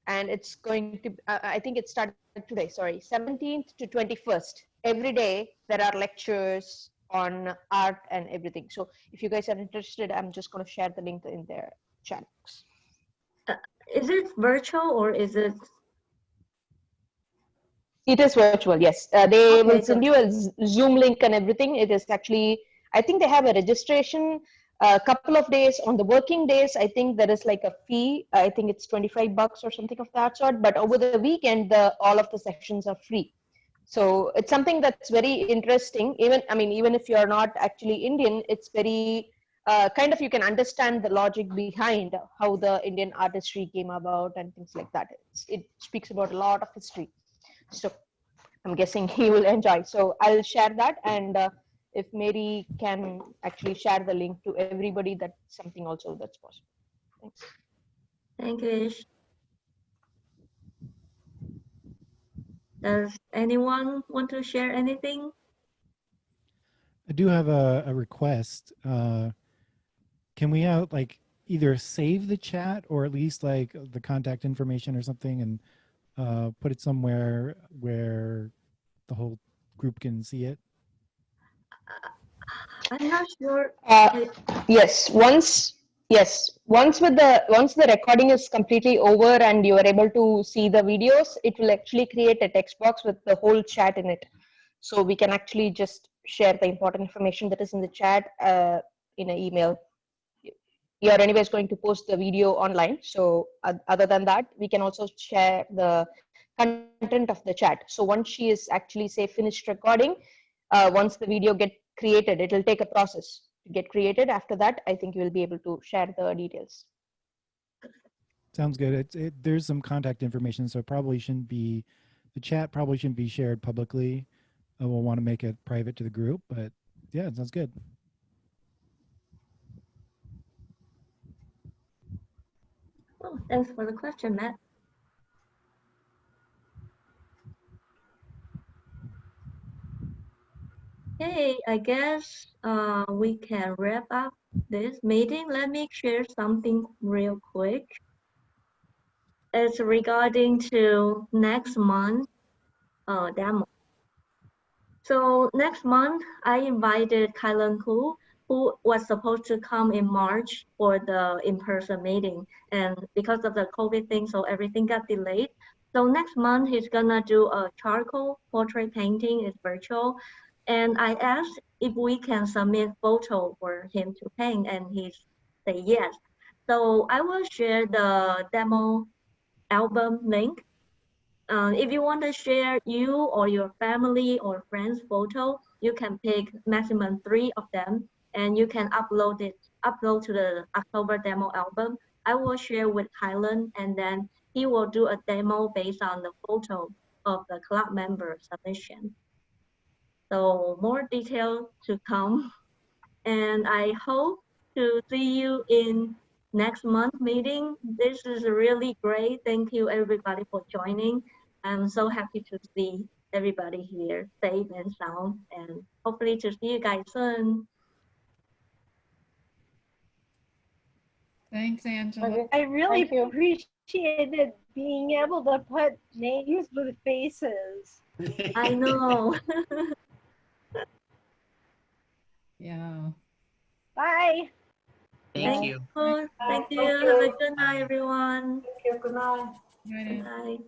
and it's going to, I think it started today, sorry, 17th to 21st. Every day there are lectures on art and everything. So if you guys are interested, I'm just going to share the link in their chat box. Is it virtual or is it? It is virtual, yes. They will send you a Zoom link and everything. It is actually, I think they have a registration a couple of days. On the working days, I think there is like a fee. I think it's $25 or something of that sort. But over the weekend, all of the sessions are free. So it's something that's very interesting. Even if you're not actually Indian, it's very kind of, you can understand the logic behind how the Indian artistry came about and things like that. It speaks about a lot of history. So I'm guessing he will enjoy. So I'll share that, and if Mary can actually share the link to everybody, that's something also that's possible. Thanks. Thank you, Ish. Does anyone want to share anything? I do have a request. Can we like either save the chat or at least like the contact information or something, and put it somewhere where the whole group can see it? I'm not sure. Yes, once Yes, once the recording is completely over and you are able to see the videos, it will actually create a text box with the whole chat in it. So we can actually just share the important information that is in the chat in an email. You are anyways going to post the video online. So other than that, we can also share the content of the chat. So once she is actually say finished recording, once the video get created, it will take a process to get created. After that, I think you will be able to share the details. Sounds good. There's some contact information, so probably shouldn't be, the chat probably shouldn't be shared publicly. We'll want to make it private to the group, but yeah, it sounds good. Oh, thanks for the question, Matt. Hey, I guess we can wrap up this meeting. Let me share something real quick. It's regarding to next month demo. So next month, I invited Kylan Koo, who was supposed to come in March for the in-person meeting. And because of the COVID thing, so everything got delayed. So next month, he's gonna do a charcoal portrait painting. It's virtual. And I asked if we can submit photo for him to paint, and he said yes. So I will share the demo album link. If you want to share you or your family or friends photo, you can pick maximum 3 of them, and you can upload to the October demo album. I will share with Kylan, and then he will do a demo based on the photo of the club member submission. So more details to come, and I hope to see you in next month meeting. This is really great. Thank you everybody for joining. I'm so happy to see everybody here safe and sound, and hopefully to see you guys soon. Thanks, Angela. I really appreciated being able to put names with faces. I know. Yeah. Bye. Thank you. Thank you. Have a good night, everyone. Thank you. Good night. Good night. Good night.